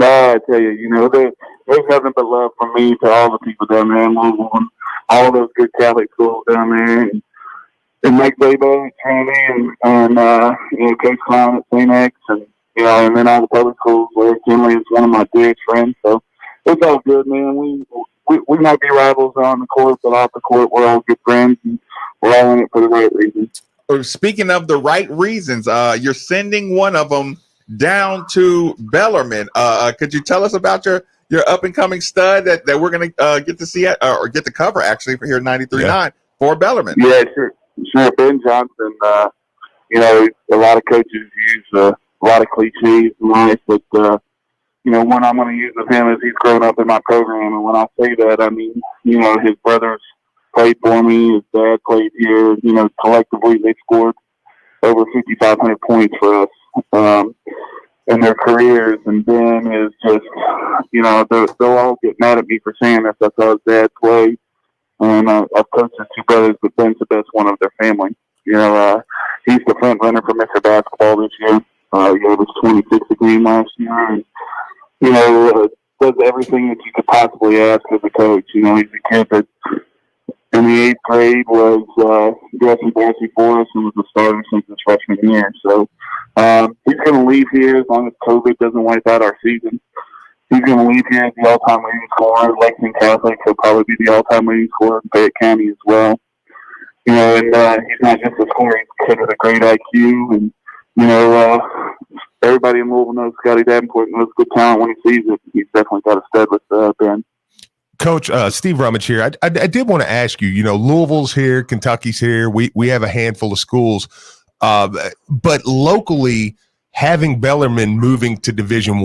I tell you, there's nothing but love from me to all the people down there in Louisville and all those good Catholic schools down there, and Mike Babo, Trinity, and Coach Klein at St. X, and then all the public schools. Larry Kinley is one of my dearest friends, so it's all good, man. We might be rivals on the court, but off the court, we're all good friends, and we're all in it for the right reasons. Speaking of the right reasons, you're sending one of them down to Bellarmine. Could you tell us about your up-and-coming stud that we're going to get to see or get to cover, actually, for here at 93.9 for Bellarmine? Yeah, sure. Ben Johnson, a lot of coaches use a lot of cliches in life, but, one I'm going to use of him is he's grown up in my program. And when I say that, I mean, his brothers played for me. His dad played here. Collectively they scored over 5,500 points for us in their careers. And Ben is just, they'll all get mad at me for saying this. I saw his dad play. And I've coached his two brothers, but Ben's the best one of their family. He's the front runner for Mr. Basketball this year. He was 26 a game last year. And, does everything that you could possibly ask of a coach. He's a kid that in the 8th grade was dressing varsity for us and was a starter since his freshman year. So he's going to leave here as long as COVID doesn't wipe out our season. He's going to leave here as the all-time leading scorer. Lexington Catholic, he'll probably be the all-time leading scorer in Fayette County as well. And he's not just a scorer, he's a kid with a great IQ. And, everybody in Louisville knows Scotty Davenport knows good talent when he sees it. He's definitely got a stud with Ben. Coach, Steve Rummage here. I did want to ask you, Louisville's here, Kentucky's here. We have a handful of schools. But locally, having Bellarmine moving to Division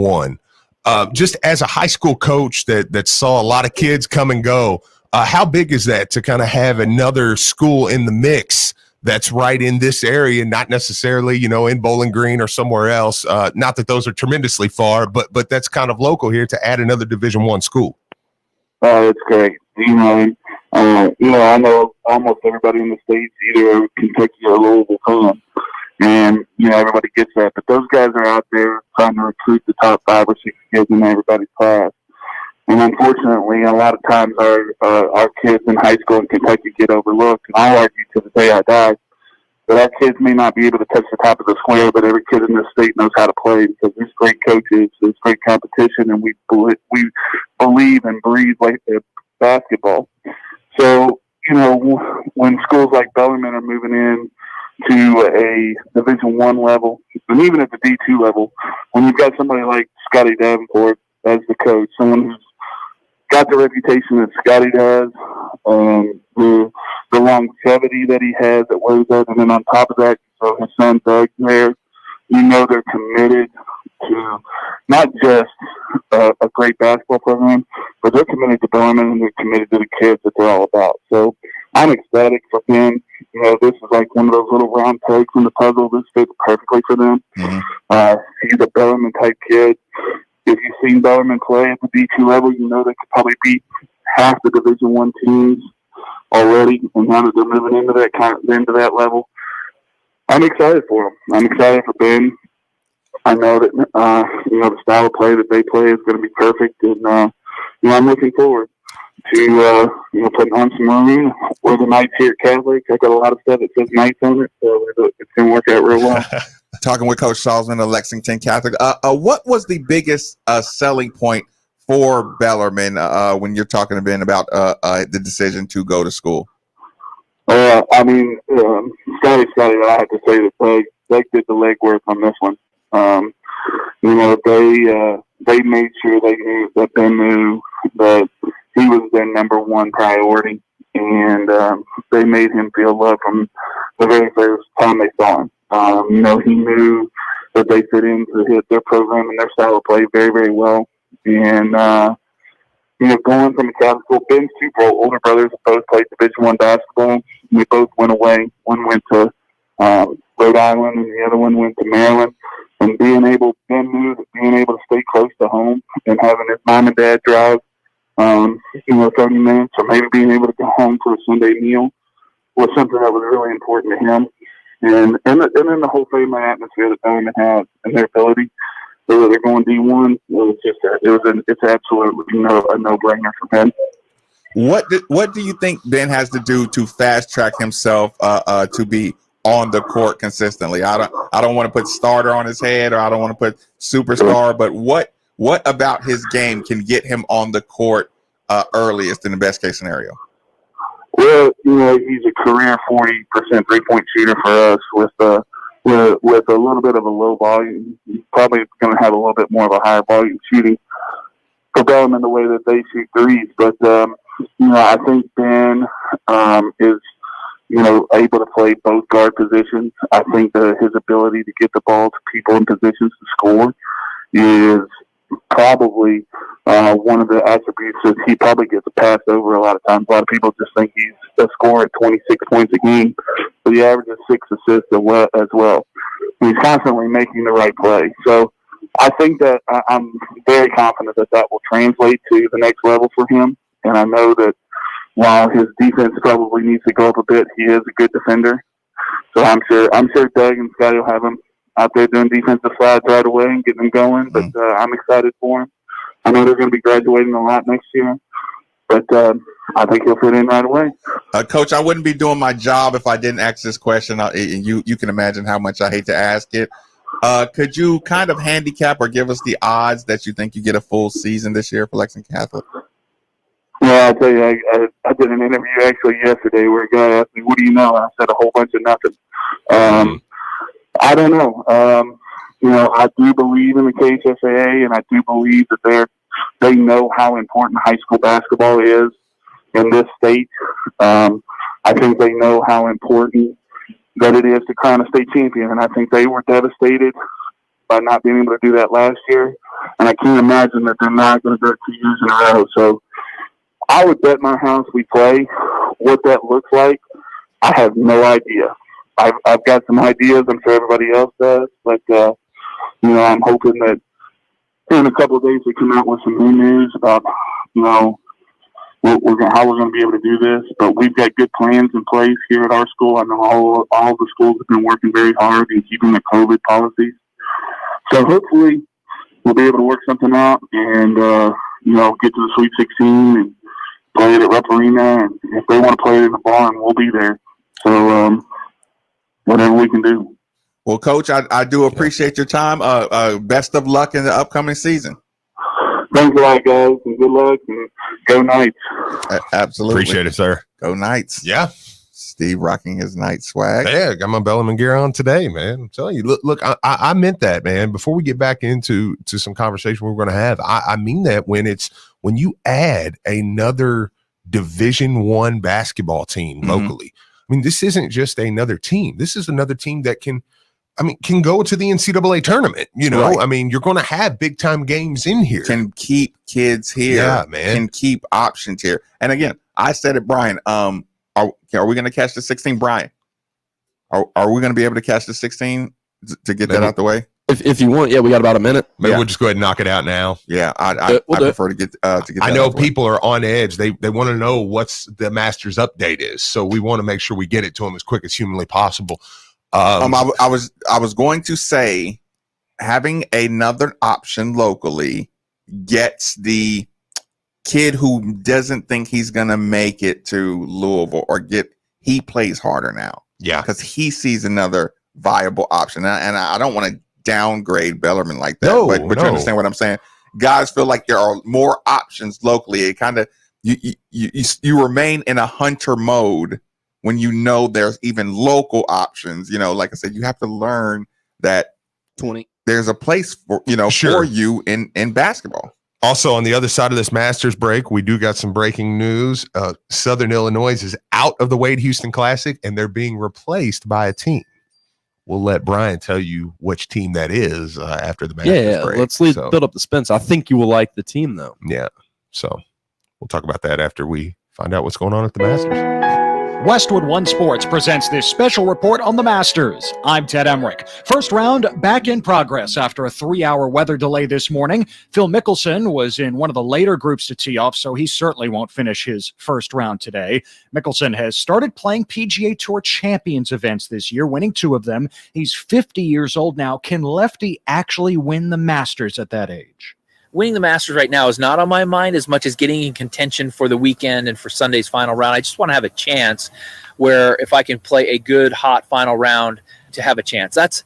I, just as a high school coach that saw a lot of kids come and go, how big is that to kind of have another school in the mix that's right in this area, not necessarily, in Bowling Green or somewhere else? Not that those are tremendously far, but that's kind of local here to add another Division I school. It's great. I know almost everybody in the States, either Kentucky or Louisville fan. And, everybody gets that. But those guys are out there trying to recruit the top 5 or 6 kids in everybody's class. And unfortunately, a lot of times our kids in high school in Kentucky get overlooked. And I argue to the day I die that our kids may not be able to touch the top of the square, but every kid in this state knows how to play because there's great coaches, there's great competition, and we believe and breathe like basketball. So, when schools like Bellarmine are moving in to a Division I level, and even at the D2 level, when you've got somebody like Scotty Davenport as the coach, someone who's got the reputation that Scotty does, the longevity that he has at Wayzat, and then on top of that, so his son Doug there, they're committed to not just a great basketball program, but they're committed to Bellarmine and they're committed to the kids that they're all about. So I'm ecstatic for Ben. This is like one of those little round pegs in the puzzle. This fits perfectly for them. He's a Bellarmine type kid. If you've seen Bellarmine play at the D2 level, they could probably beat half the Division I teams already. And now that they're moving into that level, I'm excited for them. I'm excited for Ben. I know that the style of play that they play is going to be perfect, and I'm looking forward to putting on some room. We're the Knights here at Catholic. I got a lot of stuff that says Knights on it, so it's going to work out real well. Talking with Coach Salzman of Lexington Catholic. What was the biggest selling point for Bellarmine when you're talking to Ben about the decision to go to school? Scotty, I have to say that they did the legwork on this one. They made sure they knew that Ben knew that he was their number one priority, and they made him feel love from the very first time they saw him. He knew that they fit into their program and their style of play very, very well. And, going from a Catholic school, Ben's two older brothers both played Division I basketball. They both went away. One went to Rhode Island and the other one went to Maryland. And Ben knew that being able to stay close to home and having his mom and dad drive, 30 minutes, or maybe being able to go home for a Sunday meal was something that was really important to him. And then the whole family atmosphere that Bellarmine has and their ability, so that they're going D1, it's absolutely a no-brainer for Ben. What do you think Ben has to do to fast track himself to be on the court consistently? I don't want to put starter on his head, or I don't want to put superstar, but what about his game can get him on the court earliest in the best case scenario? Well, he's a career 40% 3-point shooter for us with a little bit of a low volume. He's probably going to have a little bit more of a higher volume shooting for Bellarmine the way that they shoot threes. But, I think Ben is, able to play both guard positions. I think that his ability to get the ball to people in positions to score is probably one of the attributes is he probably gets passed over a lot of times. A lot of people just think he's a scorer at 26 points a game, but he averages 6 assists as well. He's constantly making the right play. So I think that I'm very confident that will translate to the next level for him. And I know that while his defense probably needs to go up a bit, he is a good defender. So I'm sure Doug and Scotty will have him out there doing defensive sides right away and getting them going. But I'm excited for him. I know they're going to be graduating a lot next year, but I think he'll fit in right away. Coach, I wouldn't be doing my job if I didn't ask this question. You can imagine how much I hate to ask it. Could you kind of handicap or give us the odds that you think you get a full season this year for Lexington Catholic? Well, I'll tell you, I did an interview actually yesterday where a guy asked me, "What do you know?" And I said a whole bunch of nothing. I don't know. I do believe in the KHSAA, and I do believe that they know how important high school basketball is in this state. I think they know how important that it is to crown a state champion, and I think they were devastated by not being able to do that last year. And I can't imagine that they're not going to do it 2 years in a row. So I would bet my house we play. What that looks like, I have no idea. I've got some ideas. I'm sure everybody else does, but I'm hoping that in a couple of days we come out with some new news about how we're going to be able to do this. But we've got good plans in place here at our school. I know all the schools have been working very hard in keeping the COVID policies. So hopefully we'll be able to work something out and get to the Sweet 16 and play it at Rupp Arena. And if they want to play it in the barn, we'll be there. So whatever we can do. Well, Coach, I do appreciate your time. Best of luck in the upcoming season. Thanks a lot, guys, and good luck, and go Knights. Absolutely. Appreciate it, sir. Go Knights. Yeah. Steve rocking his Knight swag. Yeah, got my Bellarmine gear on today, man. I'm telling you, look, I meant that, man. Before we get back into some conversation we're going to have, I mean that when you add another Division I basketball team locally. I mean, this isn't just another team. This is another team that can go to the NCAA tournament. Right. I mean, you're going to have big time games in here. Can keep kids here. Yeah, man. Can keep options here. And again, I said it, Brian. Are we going to catch the 16, Brian? Are we going to be able to catch the 16 to get that out the way? If you want, we got about a minute. Maybe we'll just go ahead and knock it out now. Yeah, I prefer to get that I know people are on edge. They want to know what's the Masters update is, so we want to make sure we get it to them as quick as humanly possible. I was going to say having another option locally gets the kid who doesn't think he's gonna make it to Louisville he plays harder now. Yeah, because he sees another viable option, and I don't want to downgrade Bellarmine like that. No, but you understand what I'm saying? Guys feel like there are more options locally. It kind of you remain in a hunter mode when you know there's even local options. Like I said, you have to learn that there's a place for for you in basketball. Also, on the other side of this Masters break, we do got some breaking news. Southern Illinois is out of the Wade Houston Classic, and they're being replaced by a team. We'll let Brian tell you which team that is after the Masters break. Let's build up the suspense. I think you will like the team, though. Yeah. So we'll talk about that after we find out what's going on at the Masters. Westwood One Sports presents this special report on the Masters. I'm Ted Emmerich. First round back in progress after a 3-hour weather delay this morning. Phil Mickelson was in one of the later groups to tee off, so he certainly won't finish his first round today. Mickelson has started playing PGA Tour Champions events this year, winning 2 of them. He's 50 years old now. Can Lefty actually win the Masters at that age? Winning the Masters right now is not on my mind as much as getting in contention for the weekend and for Sunday's final round. I just want to have a chance where if I can play a good, hot final round to have a chance. That's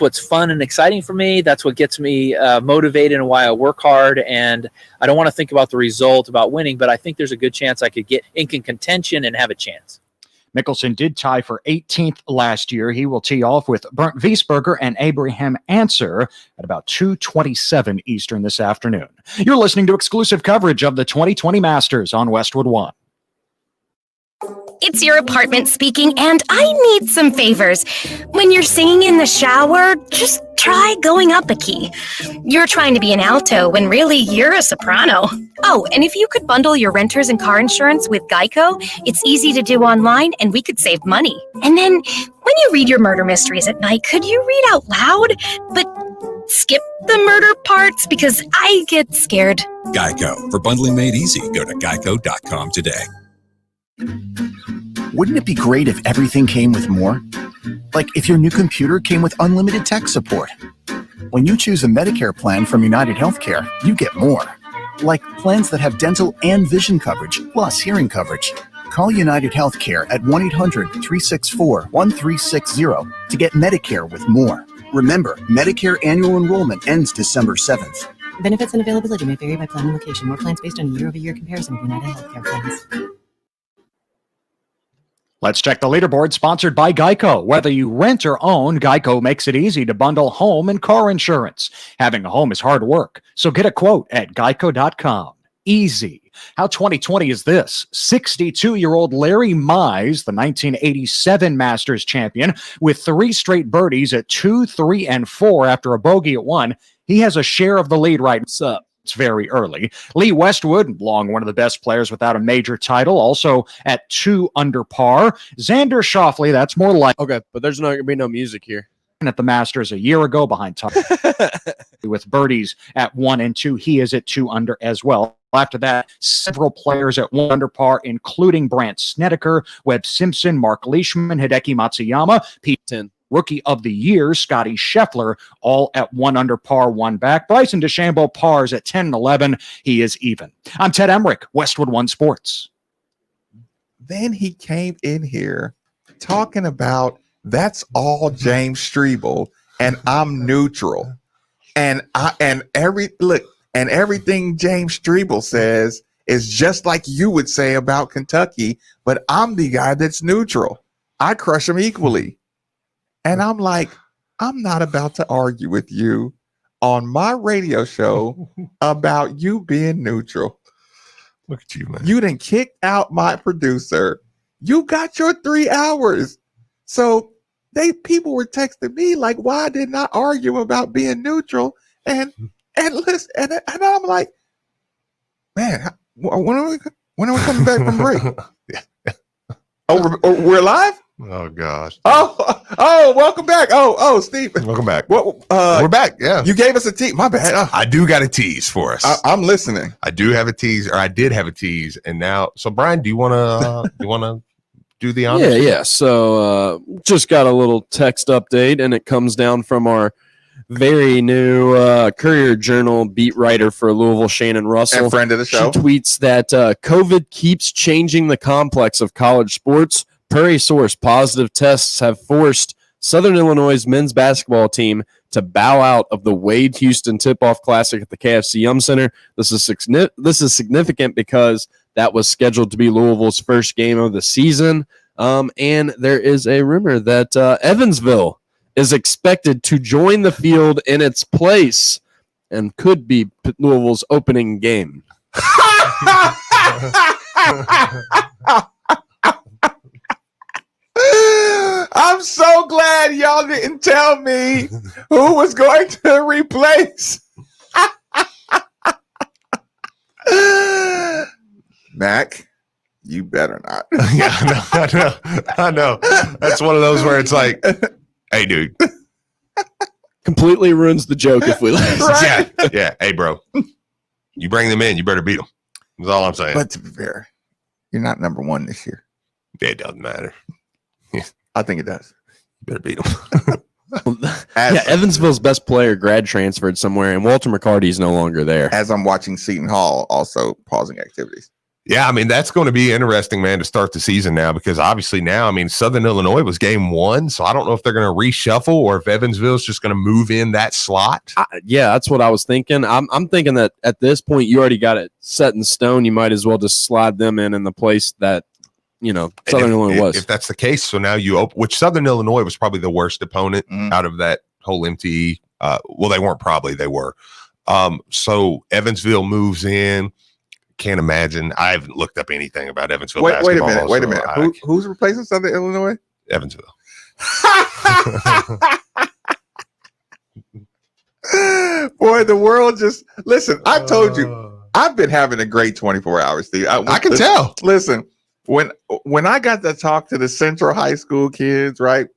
what's fun and exciting for me. That's what gets me motivated and why I work hard. And I don't want to think about the result, about winning, but I think there's a good chance I could get in contention and have a chance. Mickelson did tie for 18th last year. He will tee off with Bernd Wiesberger and Abraham Ancer at about 2:27 Eastern this afternoon. You're listening to exclusive coverage of the 2020 Masters on Westwood One. it's your apartment speaking, and I need some favors. When you're singing in the shower, just try going up a key. You're trying to be an alto when really you're a soprano. Oh, and if you could bundle your renters and car insurance with Geico, it's easy to do online and we could save money. And then when you read your murder mysteries at night, could you read out loud? But skip the murder parts because I get scared. Geico. For bundling made easy, go to geico.com today. Wouldn't it be great if everything came with more? Like if your new computer came with unlimited tech support. When you choose a Medicare plan from United Healthcare, you get more. Like plans that have dental and vision coverage, plus hearing coverage. Call United Healthcare at 1-800-364-1360 to get Medicare with more. Remember, Medicare annual enrollment ends December 7th. Benefits and availability may vary by plan and location. More plans based on a year-over-year comparison of United Healthcare plans. Let's check the leaderboard, sponsored by Geico. Whether you rent or own, Geico makes it easy to bundle home and car insurance. Having a home is hard work, so get a quote at geico.com. Easy. How 2020 is this? 62-year-old Larry Mize, the 1987 Masters champion, with 3 straight birdies at 2, 3, and 4 after a bogey at 1. He has a share of the lead right up. It's very early. Lee Westwood, long one of the best players without a major title, also at 2 under par. Xander Schauffele, that's more like. Okay, but there's not going to be no music here. At the Masters a year ago behind Tom. With birdies at 1 and 2. He is at 2 under as well. After that, several players at 1 under par, including Brandt Snedeker, Webb Simpson, Mark Leishman, Hideki Matsuyama, Pete 10. Rookie of the Year, Scotty Scheffler, all at 1 under par, 1 back. Bryson DeChambeau pars at 10 and 11. He is even. I'm Ted Emmerich, Westwood One Sports. Then he came in here talking about that's all James Strebel and I'm neutral. And everything James Strebel says is just like you would say about Kentucky, but I'm the guy that's neutral. I crush them equally. And I'm like, I'm not about to argue with you on my radio show about you being neutral. Look at you, man. You done kicked out my producer. You got your 3 hours. So people were texting me like, why didn't I argue about being neutral? And listen, and I'm like, man, when are we coming back from break? We're live? Oh gosh. Oh, welcome back. Oh, Stephen. Welcome back. We're back. Yeah. You gave us a tease. My bad. I do got a tease for us. I'm listening. I do have a tease, or I did have a tease, and now. So, Brian, do you want to do the honors? Yeah. So, just got a little text update, and it comes down from our very new Courier Journal beat writer for Louisville, Shannon Russell. And friend of the show. She tweets that COVID keeps changing the complex of college sports. Per a source, positive tests have forced Southern Illinois' men's basketball team to bow out of the Wade Houston Tip-Off Classic at the KFC Yum Center. This is significant because that was scheduled to be Louisville's first game of the season. And there is a rumor that Evansville is expected to join the field in its place and could be Louisville's opening game. I'm so glad y'all didn't tell me who was going to replace Mac. You better not. Yeah, I know. That's one of those where it's like, hey, dude. Completely ruins the joke if we lose. Right? Yeah. Hey, bro. You bring them in, you better beat them. That's all I'm saying. But to be fair, you're not number 1 this year. It doesn't matter. I think it does. You better beat them. Evansville's best player grad transferred somewhere, and Walter McCarty is no longer there. As I'm watching Seton Hall also pausing activities. Yeah, I mean, that's going to be interesting, man, to start the season now, because obviously now, I mean, Southern Illinois was game 1, so I don't know if they're going to reshuffle or if Evansville's just going to move in that slot. Yeah, that's what I was thinking. I'm thinking that at this point, you already got it set in stone. You might as well just slide them in the place that, Southern Illinois was. If that's the case, so now you open, which Southern Illinois was probably the worst opponent out of that whole MTE. Well, they weren't probably, they were. So Evansville moves in. can't imagine. I haven't looked up anything about Evansville Wait a basketball. minute. Wait a minute. Who's replacing Southern Illinois? Evansville. Boy, the world just listen. I told you, I've been having a great 24 hours, Steve. I can tell. Listen, when I got to talk to the Central High School kids, right?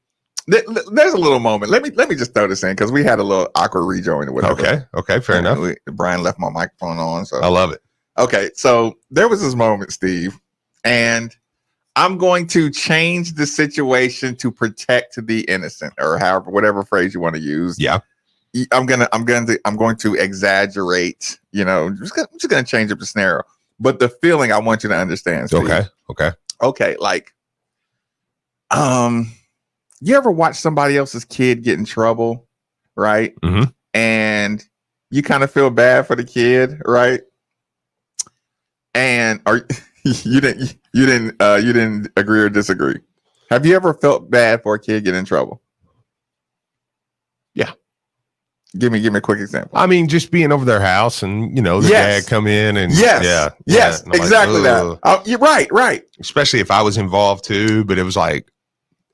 There's a little moment. Let me just throw this in because we had a little awkward rejoin or whatever. Okay, fair enough. Brian left my microphone on, so I love it. Okay, so there was this moment, Steve, and I'm going to change the situation to protect the innocent, or however, whatever phrase you want to use. Yeah. I'm going to exaggerate, I'm just going to change up the scenario. But the feeling I want you to understand, Steve. Okay. Like, you ever watch somebody else's kid get in trouble, right? Mm-hmm. And you kind of feel bad for the kid, right? And you didn't agree or disagree. Have you ever felt bad for a kid getting in trouble? Yeah. Give me a quick example. I mean, just being over their house and the dad come in and yes, and exactly like, that. You're right. Especially if I was involved too, but it was like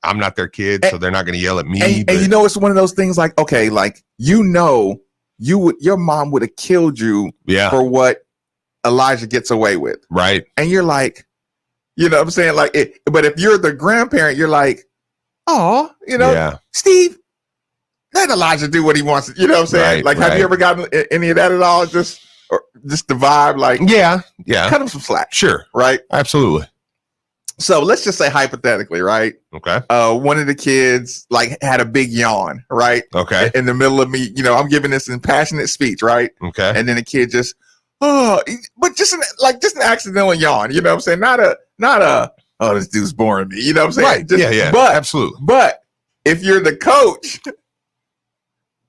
I'm not their kid, so they're not going to yell at me. And it's one of those things like, okay, like your mom would have killed you for what Elijah gets away with, right? And you're like, you know what I'm saying, like it. But if you're the grandparent, you're like, oh, Steve. Let Elijah do what he wants. You know what I'm saying? Have you ever gotten any of that at all? Just the vibe, like yeah. Cut him some slack. Sure. Right. Absolutely. So let's just say hypothetically, right? Okay. One of the kids like had a big yawn, right? Okay. In the middle of me, I'm giving this impassionate speech, right? Okay. And then the kid just, but just an accidental yawn. You know what I'm saying? Not a this dude's boring me. You know what I'm saying? Right. Just, yeah. But absolutely. But if you're the coach.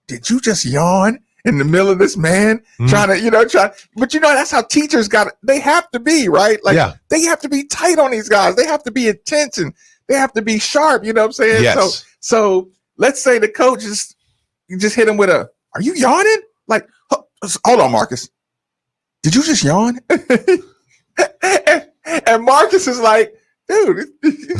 Did you just yawn in the middle of this man trying to, but that's how teachers they have to be, right? Like they have to be tight on these guys. They have to be intense and they have to be sharp. You know what I'm saying? Yes. So let's say the coach you just hit him with are you yawning? Like, hold on, Marcus. Did you just yawn? and Marcus is like, dude.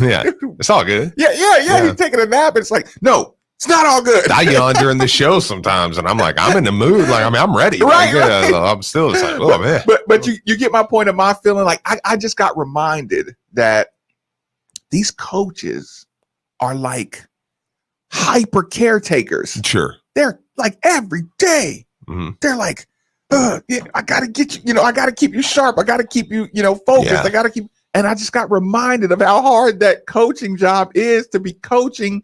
Yeah, it's all good. Yeah. He's taking a nap. And it's like, no. It's not all good. I yawn during the show sometimes, and I'm like, I'm in the mood. Like, I'm ready. Right. I'm still just like, oh man. But you get my point of my feeling like I just got reminded that these coaches are like hyper caretakers. Sure. They're like every day. Mm-hmm. They're like, I gotta get you. I gotta keep you sharp. I gotta keep you, focused. Yeah. I gotta keep. And I just got reminded of how hard that coaching job is to be coaching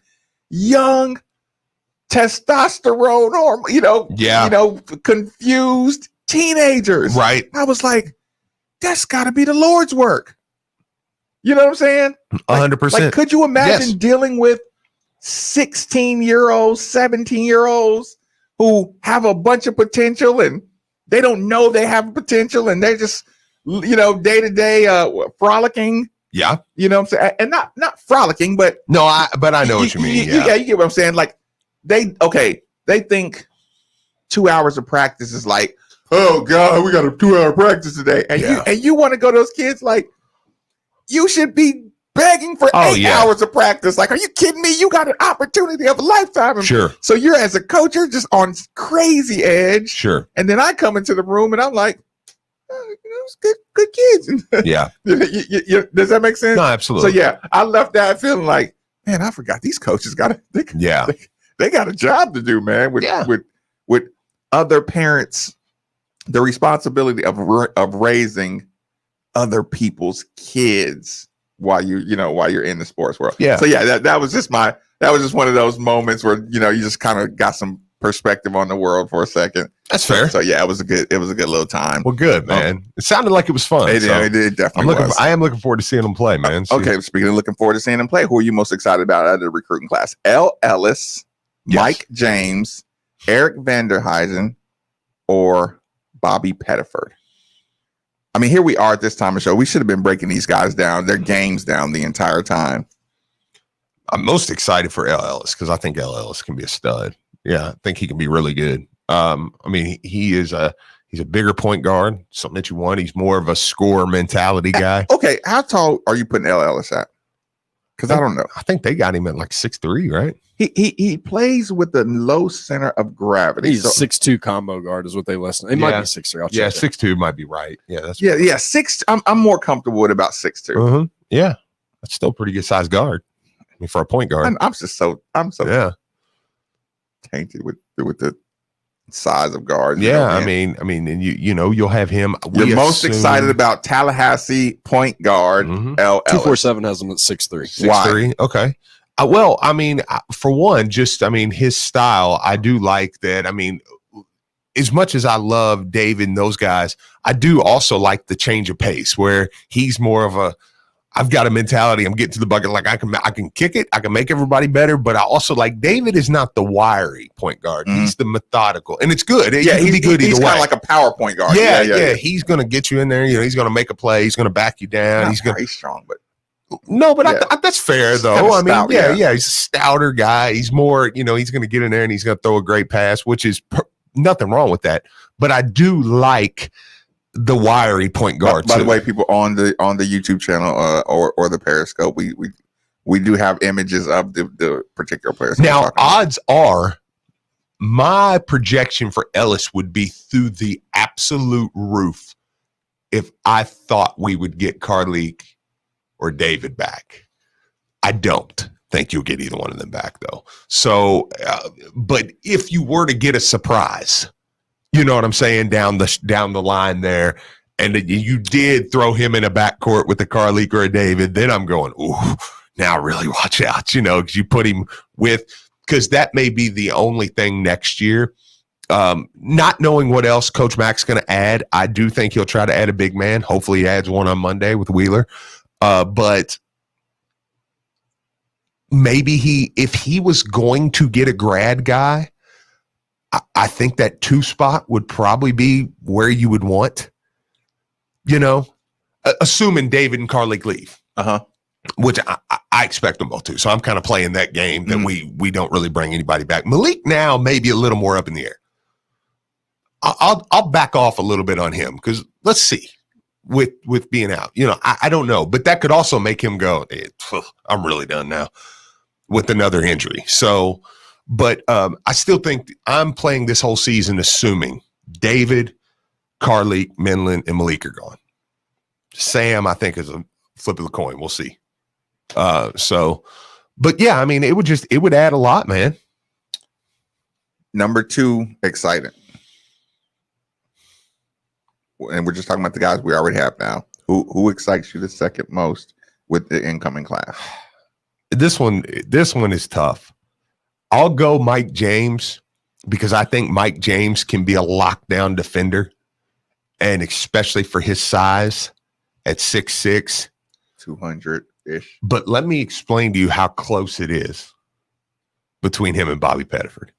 young testosterone or confused teenagers. Right. I was like, that's gotta be the Lord's work. You know what I'm saying? 100%. Like, could you imagine dealing with 16-year-olds, 17-year-olds who have a bunch of potential and they don't know they have potential and they're just day to day frolicking. Yeah. You know what I'm saying? And not frolicking, but I know what you mean. Yeah, you get what I'm saying. Like they think 2 hours of practice is like, oh God, we got a 2-hour practice today. And you want to go to those kids like you should be begging for 8 hours of practice. Like, are you kidding me? You got an opportunity of a lifetime. And sure. So you're as a coach, you're just on crazy edge. Sure. And then I come into the room and I'm like, it's good kids. Yeah. Does that make sense? No, absolutely. So I left that feeling like, man, I forgot these coaches they got a job to do, man. With other parents, the responsibility of raising other people's kids while you're in the sports world. Yeah. So that was just one of those moments where you just kind of got some perspective on the world for a second. That's fair. So it was a good little time. Well, good, man. It sounded like it was fun. It definitely was. I am looking forward to seeing them play, man. Okay, speaking of looking forward to seeing them play, who are you most excited about out of the recruiting class? L. Ellis, Mike James, Eric Vanderheisen, or Bobby Pettiford? I mean, here we are at this time of the show. We should have been breaking these guys down, their games down the entire time. I'm most excited for L. Ellis because I think L. Ellis can be a stud. Yeah, I think he can be really good. I mean, he's He's a bigger point guard, something that you want. He's more of a score mentality guy. Okay, how tall are you putting L. Ellis at? Because I don't know. I think they got him at like 6'3", right? He plays with the low center of gravity. He's a 6'2" combo guard is what they listed. It might be 6'3". Yeah, 6'2" might be right. Yeah, that's yeah. 6. I'm more comfortable with about 6'2". Uh-huh. Yeah, that's still a pretty good size guard. I mean, for a point guard. I'm so tainted with the size of guards. Yeah, I mean, and you'll have him. You're most excited about Tallahassee point guard L. Ellis. 247 has him at 6'3". 6'3". Okay. Well, I mean, for one, his style, I do like that. I mean, as much as I love David and those guys, I do also like the change of pace where he's more of a, I've got a mentality. I'm getting to the bucket. Like I can kick it. I can make everybody better. But I also like David is not the wiry point guard. He's the methodical, and it's good. Yeah, he's good. He's kind of like a power point guard. Yeah. He's going to get you in there. He's going to make a play. He's going to back you down. He's strong, but no, but that's fair though. Kind of I mean, stout, he's a stouter guy. He's more, he's going to get in there and he's going to throw a great pass, which is nothing wrong with that. But I do like the wiry point guard. By the way, people on the YouTube channel or the Periscope, we do have images of the particular players. Now, odds are my projection for Ellis would be through the absolute roof if I thought we would get Carlik or David back. I don't think you'll get either one of them back though. So, but if you were to get a surprise, you know what I'm saying, down the line there, and you did throw him in a backcourt with a Carlik or a David, then I'm going, ooh, now really watch out, because you put him because that may be the only thing next year. Not knowing what else Coach Mack's going to add, I do think he'll try to add a big man. Hopefully he adds one on Monday with Wheeler. But maybe if he was going to get a grad guy, I think that 2 spot would probably be where you would want, assuming David and Carlik leave, which I expect them both to. So I'm kind of playing that game that we don't really bring anybody back. Malik now may be a little more up in the air. I'll back off a little bit on him because let's see with being out, I don't know, but that could also make him go, I'm really done now with another injury. So. But I still think I'm playing this whole season assuming David, Carlik, Minlend, and Malik are gone. Sam, I think, is a flip of the coin. We'll see. But yeah, I mean, it would add a lot, man. Number 2, excited. And we're just talking about the guys we already have now. Who excites you the second most with the incoming class? This one is tough. I'll go Mike James because I think Mike James can be a lockdown defender, and especially for his size at 6'6", 200-ish. But let me explain to you how close it is between him and Bobby Pettiford.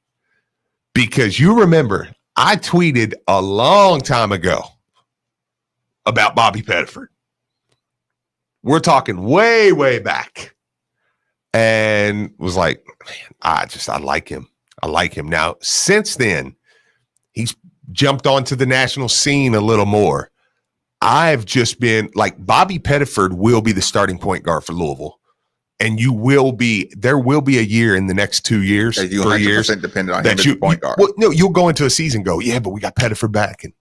Because you remember, I tweeted a long time ago about Bobby Pettiford. We're talking way, way back. And was like, man, I like him. I like him. Now, since then, he's jumped onto the national scene a little more. I've just been like, Bobby Pettiford will be the starting point guard for Louisville. And there will be a year in the next 2 years, 3 years. Dependent on him as a point guard. Well, no, you'll go into a season and go, yeah, but we got Pettiford back. And,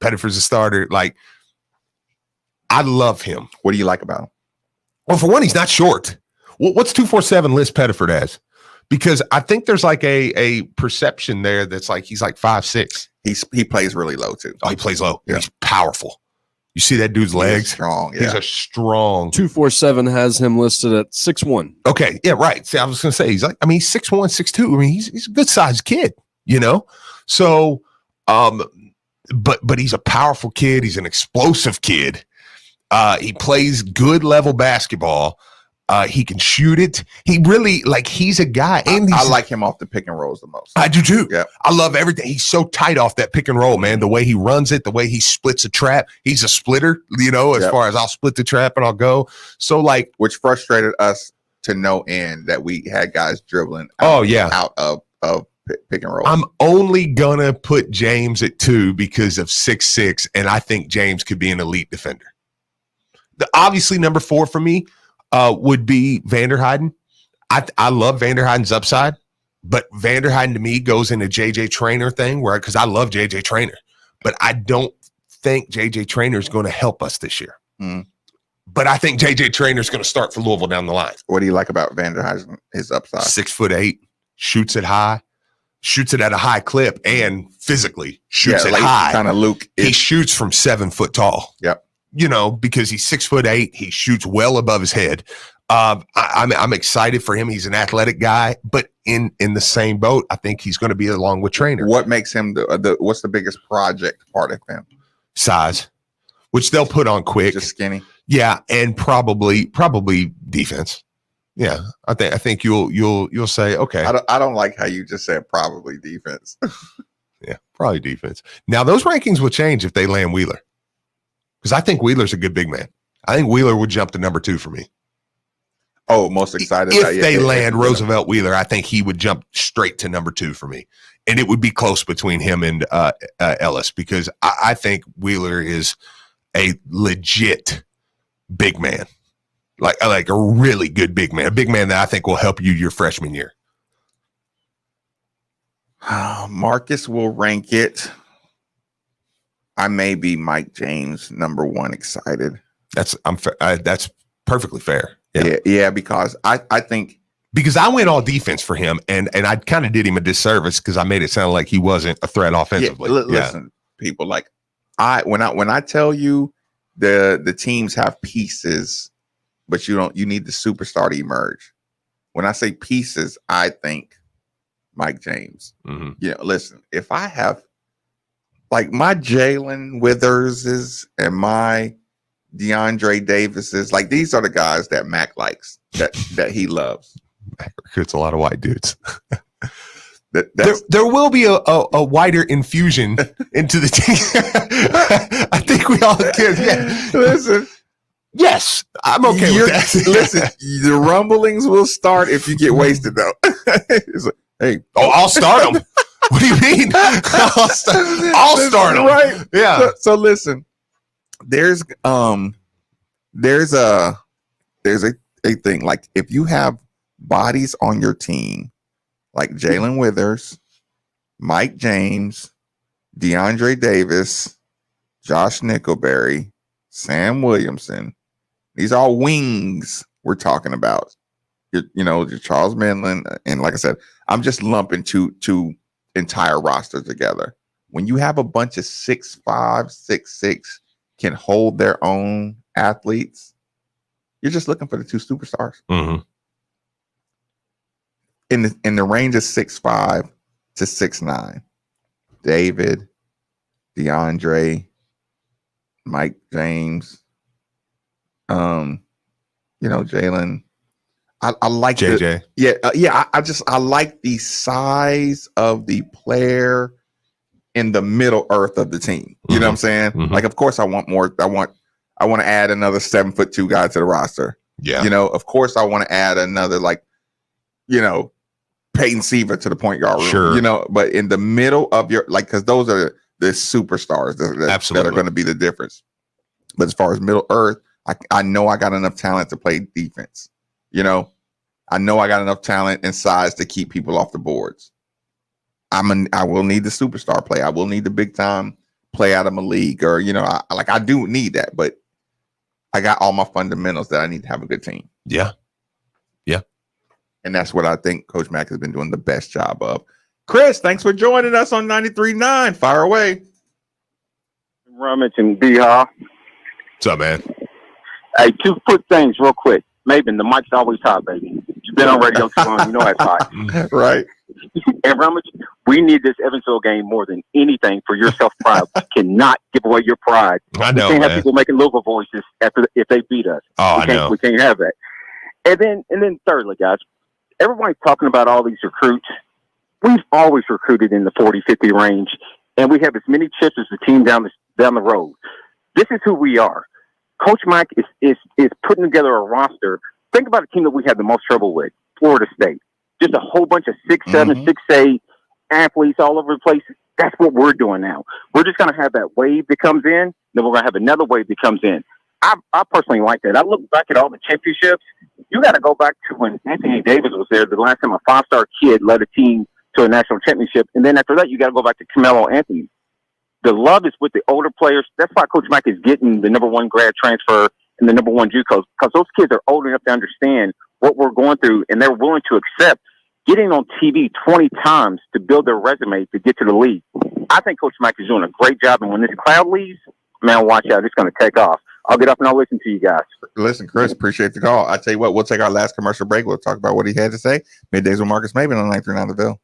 Pettiford's a starter. Like, I love him. What do you like about him? Well, for one, he's not short. What's 247 list Pettiford as? Because I think there's like a perception there that's like he's like 5'6". He plays really low too. Oh, he plays low. Yeah. He's powerful. You see that dude's legs? He's strong. Yeah. He's a strong. 247 has him listed at 6'1". Okay, yeah, right. See, I was gonna say he's 6'1", 6'2". I mean, he's a good sized kid, So, but he's a powerful kid. He's an explosive kid. He plays good level basketball. He can shoot it. He really he's a guy. And I like him off the pick and rolls the most. I do too. Yeah. I love everything. He's so tight off that pick and roll, man. The way he runs it, the way he splits a trap. He's a splitter, as far as I'll split the trap and I'll go. So which frustrated us to no end that we had guys dribbling out of pick and roll. I'm only gonna put James at 2 because of 6'6", and I think James could be an elite defender. Obviously, number 4 for me would be Vanderheiden. I love Vanderheiden's upside, but Vanderheiden to me goes in a JJ Traynor thing because I love JJ Traynor, but I don't think JJ Traynor is going to help us this year. But I think JJ Traynor is going to start for Louisville down the line. What do you like about Vanderheiden? His upside, 6'8", shoots it high, shoots it at a high clip, and physically shoots it high. Kind of Luke. He shoots from 7 foot tall. Yep. Because he's 6'8", he shoots well above his head. I'm excited for him. He's an athletic guy, but in the same boat, I think he's going to be along with Traynor. What makes him what's the biggest project part of him? Size, which they'll put on quick. Just skinny. Yeah, and probably defense. Yeah, I think you'll say okay. I don't like how you just said probably defense. Yeah, probably defense. Now those rankings will change if they land Wheeler, because I think Wheeler's a good big man. I think Wheeler would jump to number 2 for me. Oh, most excited if they land Roosevelt Wheeler. I think he would jump straight to number 2 for me, and it would be close between him and Ellis, because I think Wheeler is a legit big man, like a really good big man, a big man that I think will help you your freshman year. Marcus will rank it. I may be Mike James number 1 excited. That's perfectly fair. Yeah, because I think because I went all defense for him, and I kind of did him a disservice because I made it sound like he wasn't a threat offensively. Listen, people, like when I tell you the teams have pieces, but you need the superstar to emerge. When I say pieces, I think Mike James. Listen, if I have like my Jalen Withers and my DeAndre Davises, like these are the guys that Mac likes, that he loves. Mac recruits a lot of white dudes. There will be a wider infusion into the team. I think we all can. Yeah. Listen. Yes, I'm okay with that. Listen, the rumblings will start if you get wasted, though. It's like, hey, I'll start them. What do you mean? I'll start them. Right? Yeah. So listen, there's a thing, like if you have bodies on your team like Jalen Withers, Mike James, DeAndre Davis, Josh Nickelberry, Sam Williamson, these are all wings we're talking about. Your Charles Menlin, and like I said, I'm just lumping two entire rosters together. When you have a bunch of 6'5", 6'6", can hold their own athletes, you're just looking for the 2 superstars. Mm-hmm. In the range of 6'5" to 6'9", David, DeAndre, Mike James, Jalen. I like JJ. I like the size of the player in the middle earth of the team. You know what I'm saying? Mm-hmm. Like, of course, I want more. I want to add another 7'2" guy to the roster. Yeah. Of course, I want to add another Peyton Seaver to the point guard room. Sure. But in the middle of your because those are the superstars that are going to be the difference. But as far as middle earth, I know I got enough talent to play defense. I know I got enough talent and size to keep people off the boards. I will need the superstar play. I will need the big time play out of my league, or I do need that, but I got all my fundamentals that I need to have a good team. Yeah. And that's what I think Coach Mack has been doing the best job of. Chris, thanks for joining us on 93.9. Fire away. Rummage and B-Haw. What's up, man? Hey, 2 quick things real quick. Maven, the mic's always hot, baby. You've been on radio too long. You know it's hot. Right. And Rummage, we need this Evansville game more than anything for your self-pride. We cannot give away your pride. I know, we can't man. have people making Louisville voices if they beat us. Oh, I know. We can't have that. And then thirdly, guys, everybody's talking about all these recruits. We've always recruited in the 40, 50 range, and we have as many chips as the team down the road. This is who we are. Coach Mike is putting together a roster. Think about a team that we had the most trouble with, Florida State. Just a whole bunch of 6'7", 6'8", athletes all over the place. That's what we're doing now. We're just going to have that wave that comes in, then we're going to have another wave that comes in. I personally like that. I look back at all the championships. You got to go back to when Anthony Davis was there, the last time a 5-star kid led a team to a national championship. And then after that, you got to go back to Carmelo Anthony. The love is with the older players. That's why Coach Mack is getting the number 1 grad transfer and the number 1 JUCO, because those kids are old enough to understand what we're going through, and they're willing to accept getting on TV 20 times to build their resume to get to the league. I think Coach Mack is doing a great job, and when this cloud leaves, man, watch out. It's going to take off. I'll get up and I'll listen to you guys. Listen, Chris, appreciate the call. I tell you what, we'll take our last commercial break. We'll talk about what he had to say. Middays with Marcus Maven on 939 The Ville.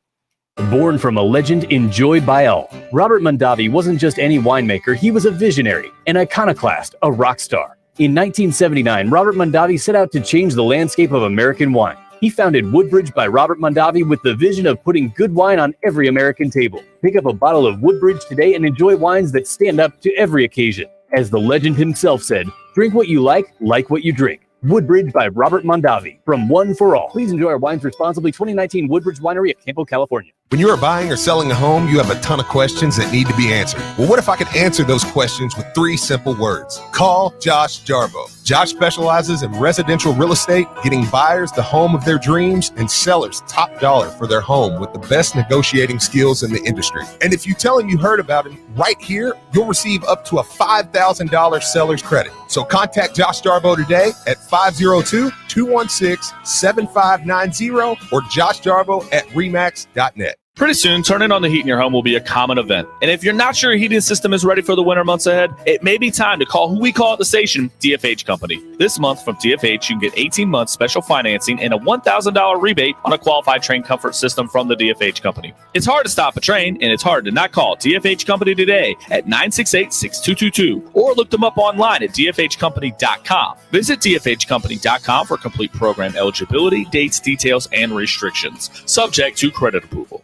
Born from a legend enjoyed by all, Robert Mondavi wasn't just any winemaker, he was a visionary, an iconoclast, a rock star. In 1979, Robert Mondavi set out to change the landscape of American wine. He founded Woodbridge by Robert Mondavi with the vision of putting good wine on every American table. Pick up a bottle of Woodbridge today and enjoy wines that stand up to every occasion. As the legend himself said, drink what you like what you drink. Woodbridge by Robert Mondavi, from One for All. Please enjoy our wines responsibly. 2019 Woodbridge Winery at Campo, California. When you are buying or selling a home, you have a ton of questions that need to be answered. Well, what if I could answer those questions with 3 simple words? Call Josh Jarbo. Josh specializes in residential real estate, getting buyers the home of their dreams and sellers top dollar for their home with the best negotiating skills in the industry. And if you tell him you heard about him right here, you'll receive up to a $5,000 seller's credit. So contact Josh Jarbo today at 502-216-7590 or joshjarbo@remax.net. Pretty soon, turning on the heat in your home will be a common event. And if you're not sure your heating system is ready for the winter months ahead, it may be time to call who we call at the station, DFH Company. This month from DFH, you can get 18 months special financing and a $1,000 rebate on a qualified train comfort system from the DFH Company. It's hard to stop a train, and it's hard to not call DFH Company today at 968-6222 or look them up online at dfhcompany.com. Visit dfhcompany.com for complete program eligibility, dates, details, and restrictions. Subject to credit approval.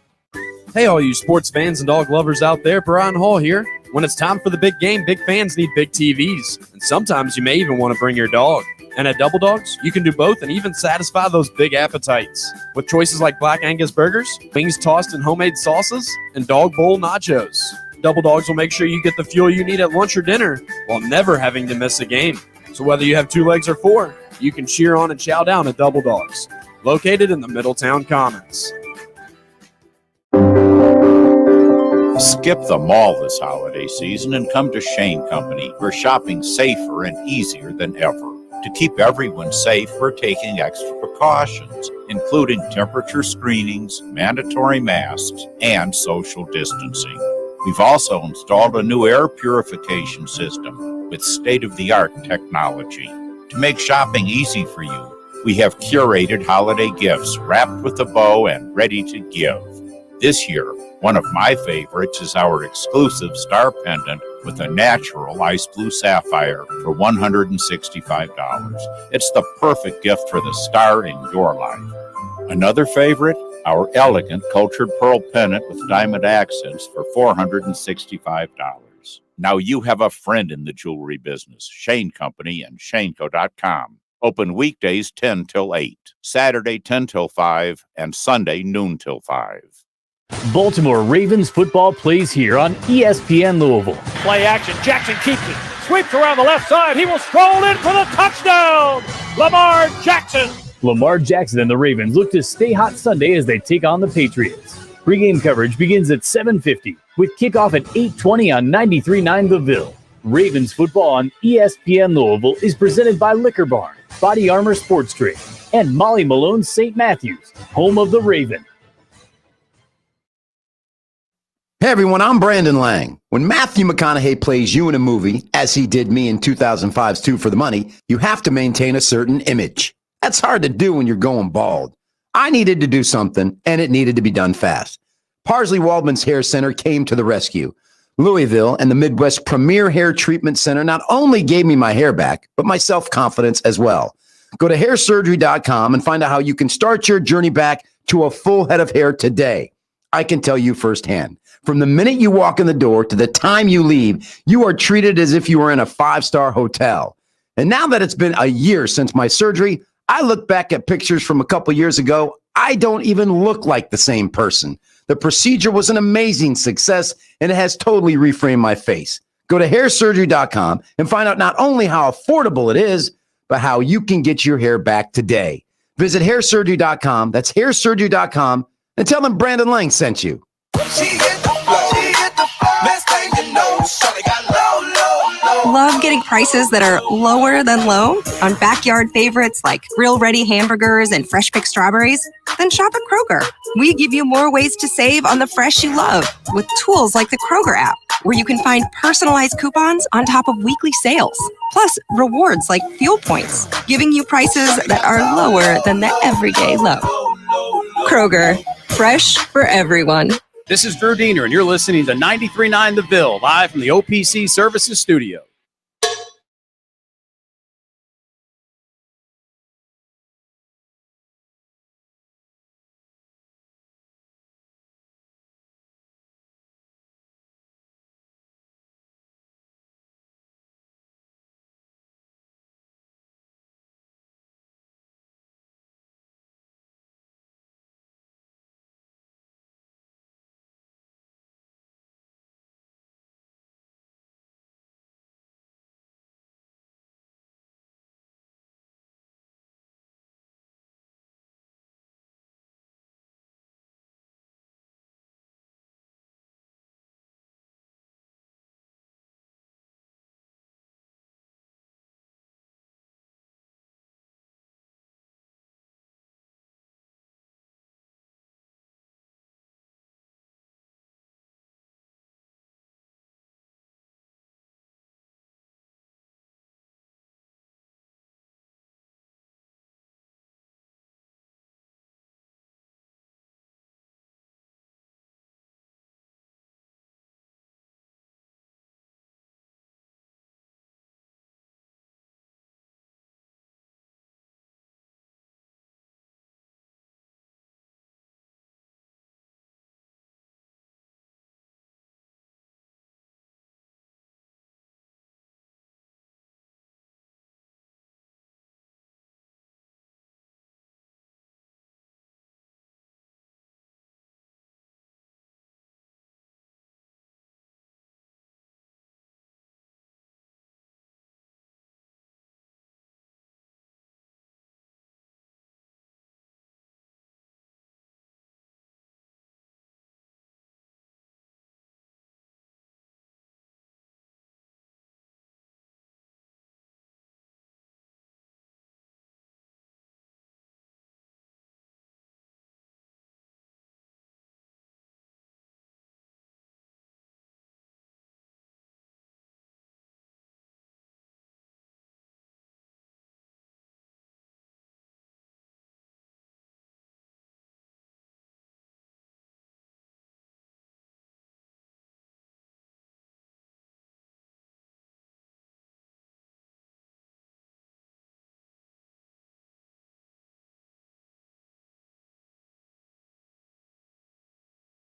Hey, all you sports fans and dog lovers out there, Brian Hall here. When it's time for the big game, big fans need big TVs. And sometimes you may even want to bring your dog. And at Double Dogs, you can do both and even satisfy those big appetites. With choices like Black Angus burgers, wings tossed in homemade sauces, and dog bowl nachos. Double Dogs will make sure you get the fuel you need at lunch or dinner while never having to miss a game. So whether you have 2 legs or 4, you can cheer on and chow down at Double Dogs, located in the Middletown Commons. Skip the mall this holiday season and come to Shane Company, where shopping's safer and easier than ever. To keep everyone safe, we're taking extra precautions, including temperature screenings, mandatory masks, and social distancing. We've also installed a new air purification system with state-of-the-art technology. To make shopping easy for you, we have curated holiday gifts wrapped with a bow and ready to give. This year, one of my favorites is our exclusive star pendant with a natural ice blue sapphire for $165. It's the perfect gift for the star in your life. Another favorite, our elegant cultured pearl pendant with diamond accents for $465. Now you have a friend in the jewelry business. Shane Company and shaneco.com. Open weekdays 10 till 8, Saturday 10 till 5, and Sunday noon till 5. Baltimore Ravens football plays here on ESPN Louisville. Play action. Jackson keeps it. Sweeps around the left side. He will stroll in for the touchdown. Lamar Jackson. Lamar Jackson and the Ravens look to stay hot Sunday as they take on the Patriots. Pre-game coverage begins at 7:50 with kickoff at 8:20 on 93.9 The Ville. Ravens football on ESPN Louisville is presented by Liquor Barn, Body Armor Sports Drink, and Molly Malone St. Matthews, home of the Raven. Hey everyone, I'm Brandon Lang. When Matthew McConaughey plays you in a movie, as he did me in 2005's Two for the Money, you have to maintain a certain image. That's hard to do when you're going bald. I needed to do something, and it needed to be done fast. Parsley Waldman's Hair Center came to the rescue. Louisville and the Midwest Premier Hair Treatment Center not only gave me my hair back, but my self-confidence as well. Go to hairsurgery.com and find out how you can start your journey back to a full head of hair today. I can tell you firsthand. From the minute you walk in the door to the time you leave, you are treated as if you were in a 5-star hotel. And now that it's been a year since my surgery, I look back at pictures from a couple years ago. I don't even look like the same person. The procedure was an amazing success, and it has totally reframed my face. Go to hairsurgery.com and find out not only how affordable it is, but how you can get your hair back today. Visit hairsurgery.com. That's hairsurgery.com, and tell them Brandon Lang sent you. Love getting prices that are lower than low on backyard favorites like grill-ready hamburgers and fresh-picked strawberries? Then shop at Kroger. We give you more ways to save on the fresh you love with tools like the Kroger app, where you can find personalized coupons on top of weekly sales. Plus, rewards like fuel points, giving you prices that are lower than the everyday low. Kroger, fresh for everyone. This is Drew Diener, and you're listening to 93.9 The Ville, live from the OPC Services Studio.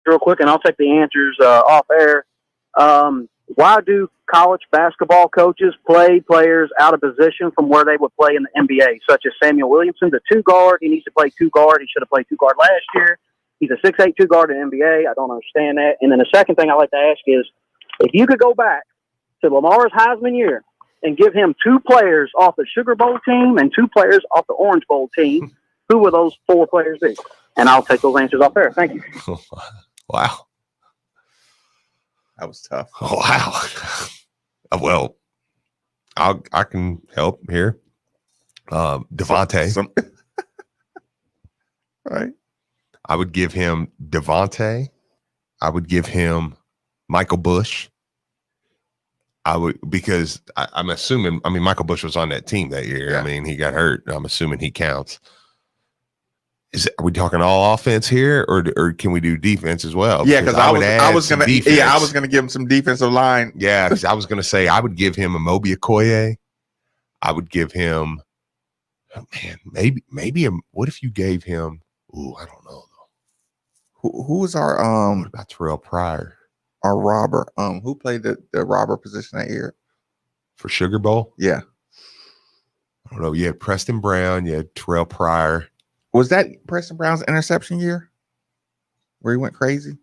Real quick, and I'll take the answers off air. Why do college basketball coaches play players out of position from where they would play in the NBA, such as Samuel Williamson, the two guard? He needs to play two guard. He should have played two guard last year. He's a 6'8" two guard in the NBA. I don't understand that. And then the second thing I'd like to ask is, if you could go back to Lamar's Heisman year and give him two players off the Sugar Bowl team and two players off the Orange Bowl team, who would those four players be? And I'll take those answers off there. Thank you. Wow. That was tough. Oh, wow. Well, I can help here. Devontae. Right. I would give him Devontae. I would give him Michael Bush. I would, because I'm assuming, Michael Bush was on that team that year. Yeah. He got hurt. I'm assuming he counts. Are we talking all offense here, or can we do defense as well? Yeah, because I was gonna give him some defensive line. Yeah, because I was gonna say I would give him Amobi Okoye. I would give him, maybe what if you gave him? Ooh, I don't know though. Who was our What about Terrell Pryor? Our robber. Who played the robber position that year for Sugar Bowl? Yeah, I don't know. You had Preston Brown. You had Terrell Pryor. Was that Preston Brown's interception year? where he went crazy?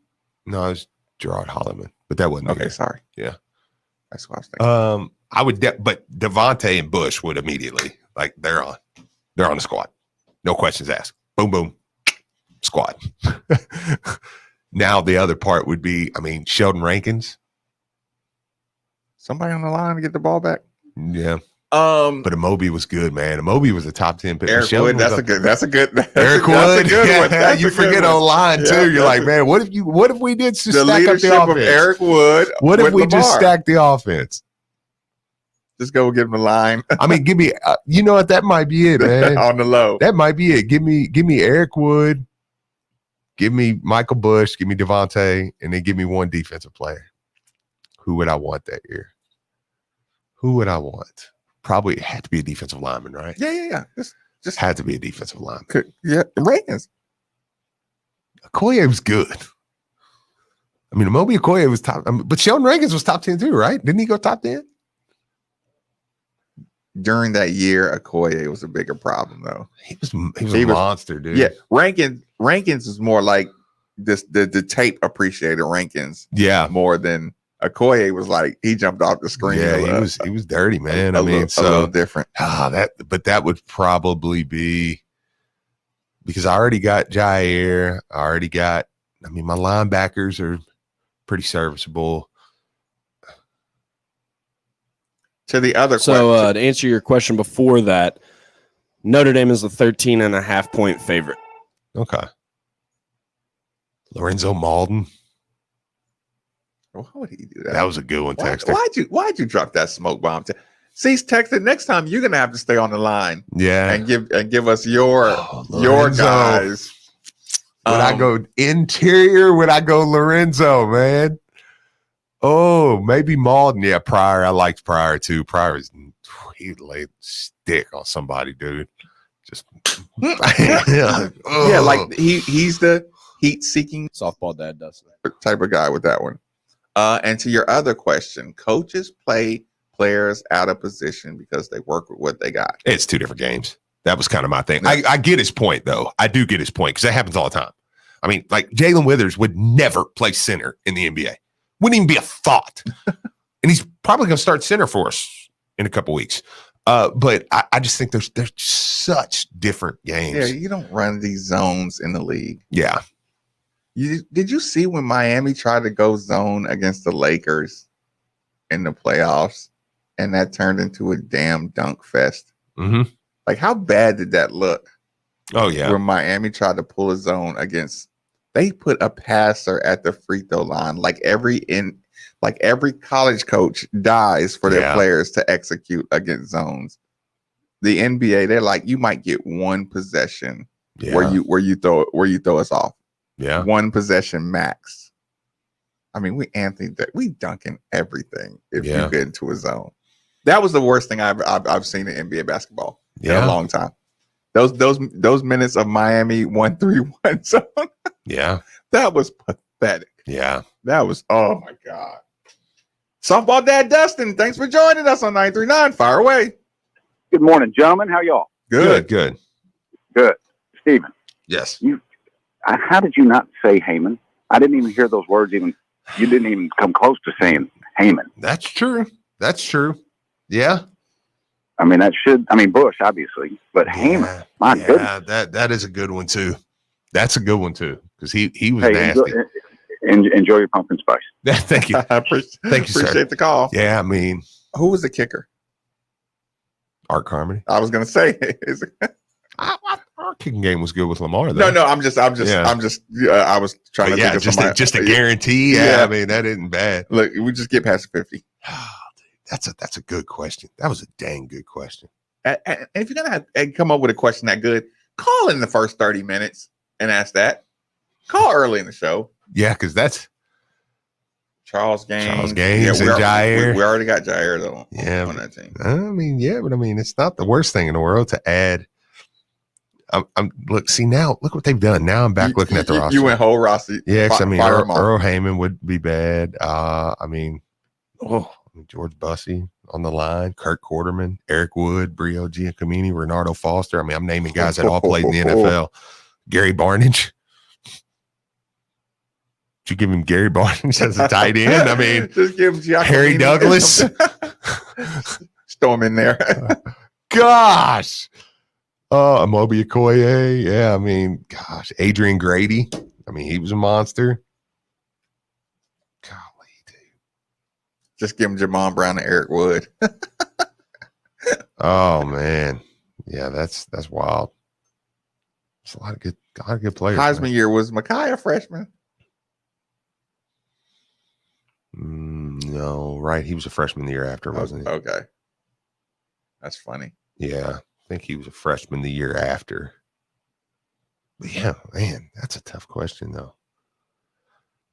No, it was Gerard Holliman, but that wasn't. Okay, sorry. Yeah, that's what I was thinking. I would, but Devontae and Bush would immediately they're on the squad, no questions asked. Boom, boom, squad. Now the other part would be, Sheldon Rankins. Somebody on the line to get the ball back. Yeah. But Amobi was good, man. Amobi was a top 10 pick. Eric Wood, that's a good. Eric Wood, yeah, you forget on line too. You're like, man, what if we did just the stack up leadership the offense? of Eric Wood? What if we just Lamar? stack the offense? Just go give him a line. Give me. You know what? That might be it, man. On the low, that might be it. Give me Eric Wood. Give me Michael Bush. Give me Devontae, and then give me one defensive player. Who would I want that year? Who would I want? Probably it had to be a defensive lineman, right? Yeah. Just had to be a defensive lineman. Yeah, Rankins. Okoye was good. Amobi Okoye was top, but Sheldon Rankins was top 10 too, right? Didn't he go top 10? During that year, Okoye was a bigger problem, though. He was a monster, dude. Yeah, Rankins is more like this the tape appreciated Rankins. Yeah, more than Okoye was like he jumped off the screen. Yeah, he was dirty, man. A little different. That would probably be because I already got Jair. I already got. My linebackers are pretty serviceable. To the other question. To answer your question before that, Notre Dame is a 13.5-point favorite. Okay. Lorenzo Malden. Why would he do that? That was a good one, Texter. Why'd you drop that smoke bomb? See, Texter, next time you're gonna have to stay on the line. Yeah. And give us your guys. Would I go interior? Would I go Lorenzo, man? Oh, maybe Malden. Yeah, Pryor. I liked Pryor too. Pryor he laid stick on somebody, dude. Just yeah, like he's the heat-seeking softball dad does type of guy with that one. And to your other question, coaches play players out of position because they work with what they got. It's two different games. That was kind of my thing. I get his point, though. I do get his point because that happens all the time. Like Jalen Withers would never play center in the NBA. Wouldn't even be a thought. And he's probably going to start center for us in a couple weeks. But I just think there's such different games. Yeah, you don't run these zones in the league. Yeah. Did you see when Miami tried to go zone against the Lakers in the playoffs, and that turned into a damn dunk fest? Mm-hmm. Like, how bad did that look? Oh, yeah. Where Miami tried to pull a zone against, they put a passer at the free throw line. Like every college coach dies for their players to execute against zones. The NBA, they're like, you might get one possession where you throw us off. Yeah. One possession max. We dunking everything if you get into a zone. That was the worst thing I've seen in NBA basketball in a long time. Those minutes of Miami 1-3-1 zone. Yeah. That was pathetic. Yeah. That was, oh my God. Softball Dad Dustin, thanks for joining us on 939. Fire away. Good morning, gentlemen. How y'all? Good. Good. Stephen. Yes. How did you not say Heyman? I didn't even hear those words you didn't even come close to saying Heyman. That's true. Yeah. Bush, obviously, but Heyman, my goodness. That is a good one too. That's a good one too. Because he was nasty. Enjoy your pumpkin spice. Thank you. Thank you, sir. Appreciate the call. Yeah, who was the kicker? Art Carmody. I was gonna say our kicking game was good with Lamar, though. No, I was trying to think of somebody. just a guarantee. Yeah, that isn't bad. Look, we just get past 50. That's a good question. That was a dang good question. And if you're gonna come up with a question that good, call in the first 30 minutes and ask that. Call early in the show. Yeah, because that's Charles Gaines and Jair. We already got Jair though. Yeah, on that team. But it's not the worst thing in the world to add. Look what they've done. Now I'm back looking at the roster. You went whole roster. Yeah, Earl Heyman would be bad. George Bussey on the line, Kurt Quarterman, Eric Wood, Brio Giacomini, Renardo Foster. I'm naming guys that all played in the NFL. Gary Barnidge. Did you give him Gary Barnes as a tight end? I mean, just give him Harry Douglas. Storm in there. Gosh. Amobi Okoye. Yeah, I mean, gosh. Adrian Grady. I mean, he was a monster. Just give him Jamon Brown and Eric Wood. Oh man. Yeah, that's wild. It's a lot of good players. Heisman year, was Mekhi a freshman? No, right. He was a freshman the year after, wasn't he? Okay. That's funny. Yeah. I think he was a freshman the year after. But yeah, man, that's a tough question though.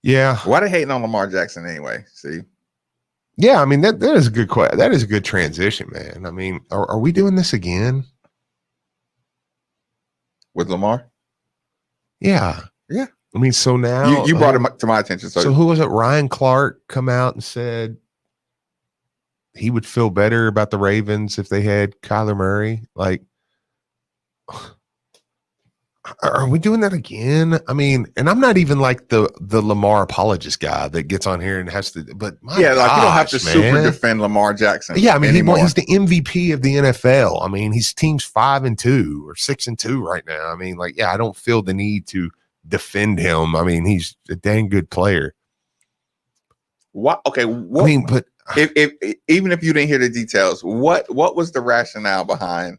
Yeah. Why they hating on Lamar Jackson anyway? See? Yeah, I mean that is a good question. That is a good transition, man. I mean, are we doing this again with Lamar? Yeah. Yeah. I mean, so now you brought him to my attention. So who was it? Ryan Clark come out and said he would feel better about the Ravens if they had Kyler Murray. Like, are we doing that again? I mean, and I'm not even like the Lamar apologist guy that gets on here and has to, but like you don't have to super defend Lamar Jackson. Yeah, I mean, he's the MVP of the NFL. I mean, his team's 5-2 or 6-2 right now. I mean, like, yeah, I don't feel the need to defend him. I mean, he's a dang good player. What? Okay. What, I mean, but if even if you didn't hear the details, what was the rationale behind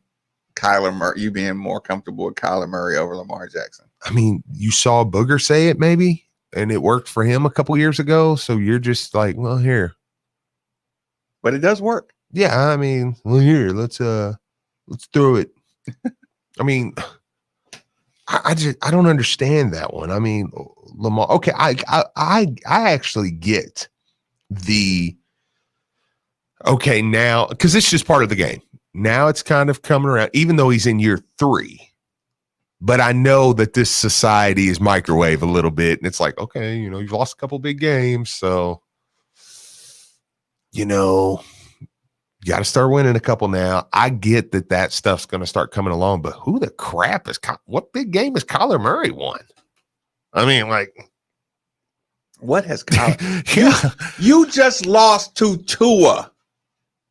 Kyler Murray, you being more comfortable with Kyler Murray over Lamar Jackson? I mean, you saw Booger say it maybe, and it worked for him a couple years ago. So you're just like, well, here. But it does work. Yeah, I mean, well, here, let's throw it. I mean, I don't understand that one. I mean, Lamar. Okay, I actually get the okay now because it's just part of the game. Now it's kind of coming around, even though he's in year 3. But I know that this society is microwave a little bit. And it's like, okay, you've lost a couple big games. So, you got to start winning a couple now. I get that stuff's going to start coming along. But who the crap what big game has Kyler Murray won? I mean, like. What has Kyler? You just lost to Tua.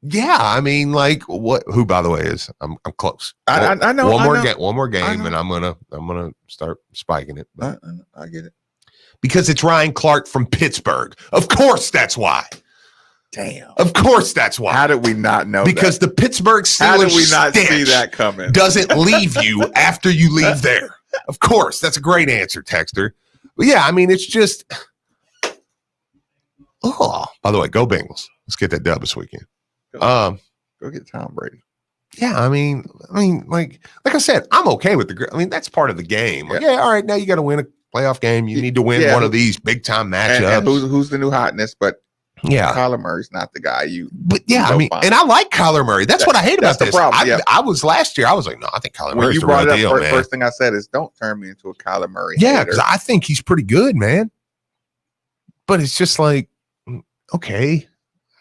Yeah, I mean, like who by the way is I'm close. I know. One more game, and I'm gonna start spiking it. I get it. Because it's Ryan Clark from Pittsburgh. Of course that's why. Damn. Of course that's why. How did we not know because that? The Pittsburgh Steelers How did we not see that coming? Doesn't leave you after you leave there. Of course. That's a great answer, Texter. But yeah, I mean, it's just by the way, go Bengals. Let's get that dub this weekend. Go get Tom Brady. Yeah, I mean, like I said, I'm okay with that's part of the game. Like, all right, now you got to win a playoff game. You need to win one of these big time matchups. And who's the new hotness? But yeah, Kyler Murray's not the guy you. But yeah, I mean, and I like Kyler Murray. That's what I hate about this. Problem, I was last year. I was like, no, I think Kyler Murray's the real deal, man. First thing I said is, don't turn me into a Kyler Murray. Yeah, because I think he's pretty good, man. But it's just like, okay.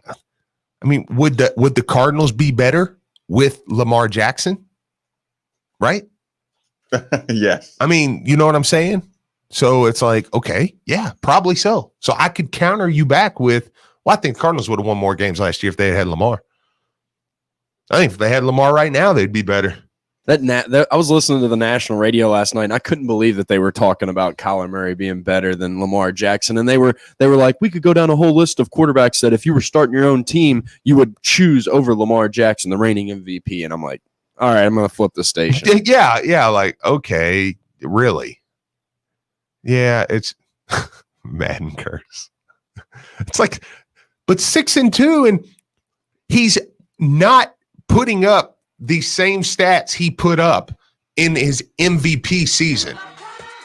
I mean, would the Cardinals be better with Lamar Jackson? Right? Yes. I mean, you know what I'm saying? So it's like, okay, yeah, probably so. So I could counter you back with, well, I think the Cardinals would have won more games last year if they had Lamar. I think if they had Lamar right now, they'd be better. I was listening to the national radio last night, and I couldn't believe that they were talking about Kyler Murray being better than Lamar Jackson. And they were like, we could go down a whole list of quarterbacks that if you were starting your own team, you would choose over Lamar Jackson, the reigning MVP. And I'm like, all right, I'm going to flip the station. Yeah, like, okay, really? Yeah, it's Madden curse. It's like, but 6-2, and he's not putting up the same stats he put up in his MVP season,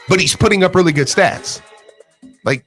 but he's putting up really good stats. Like,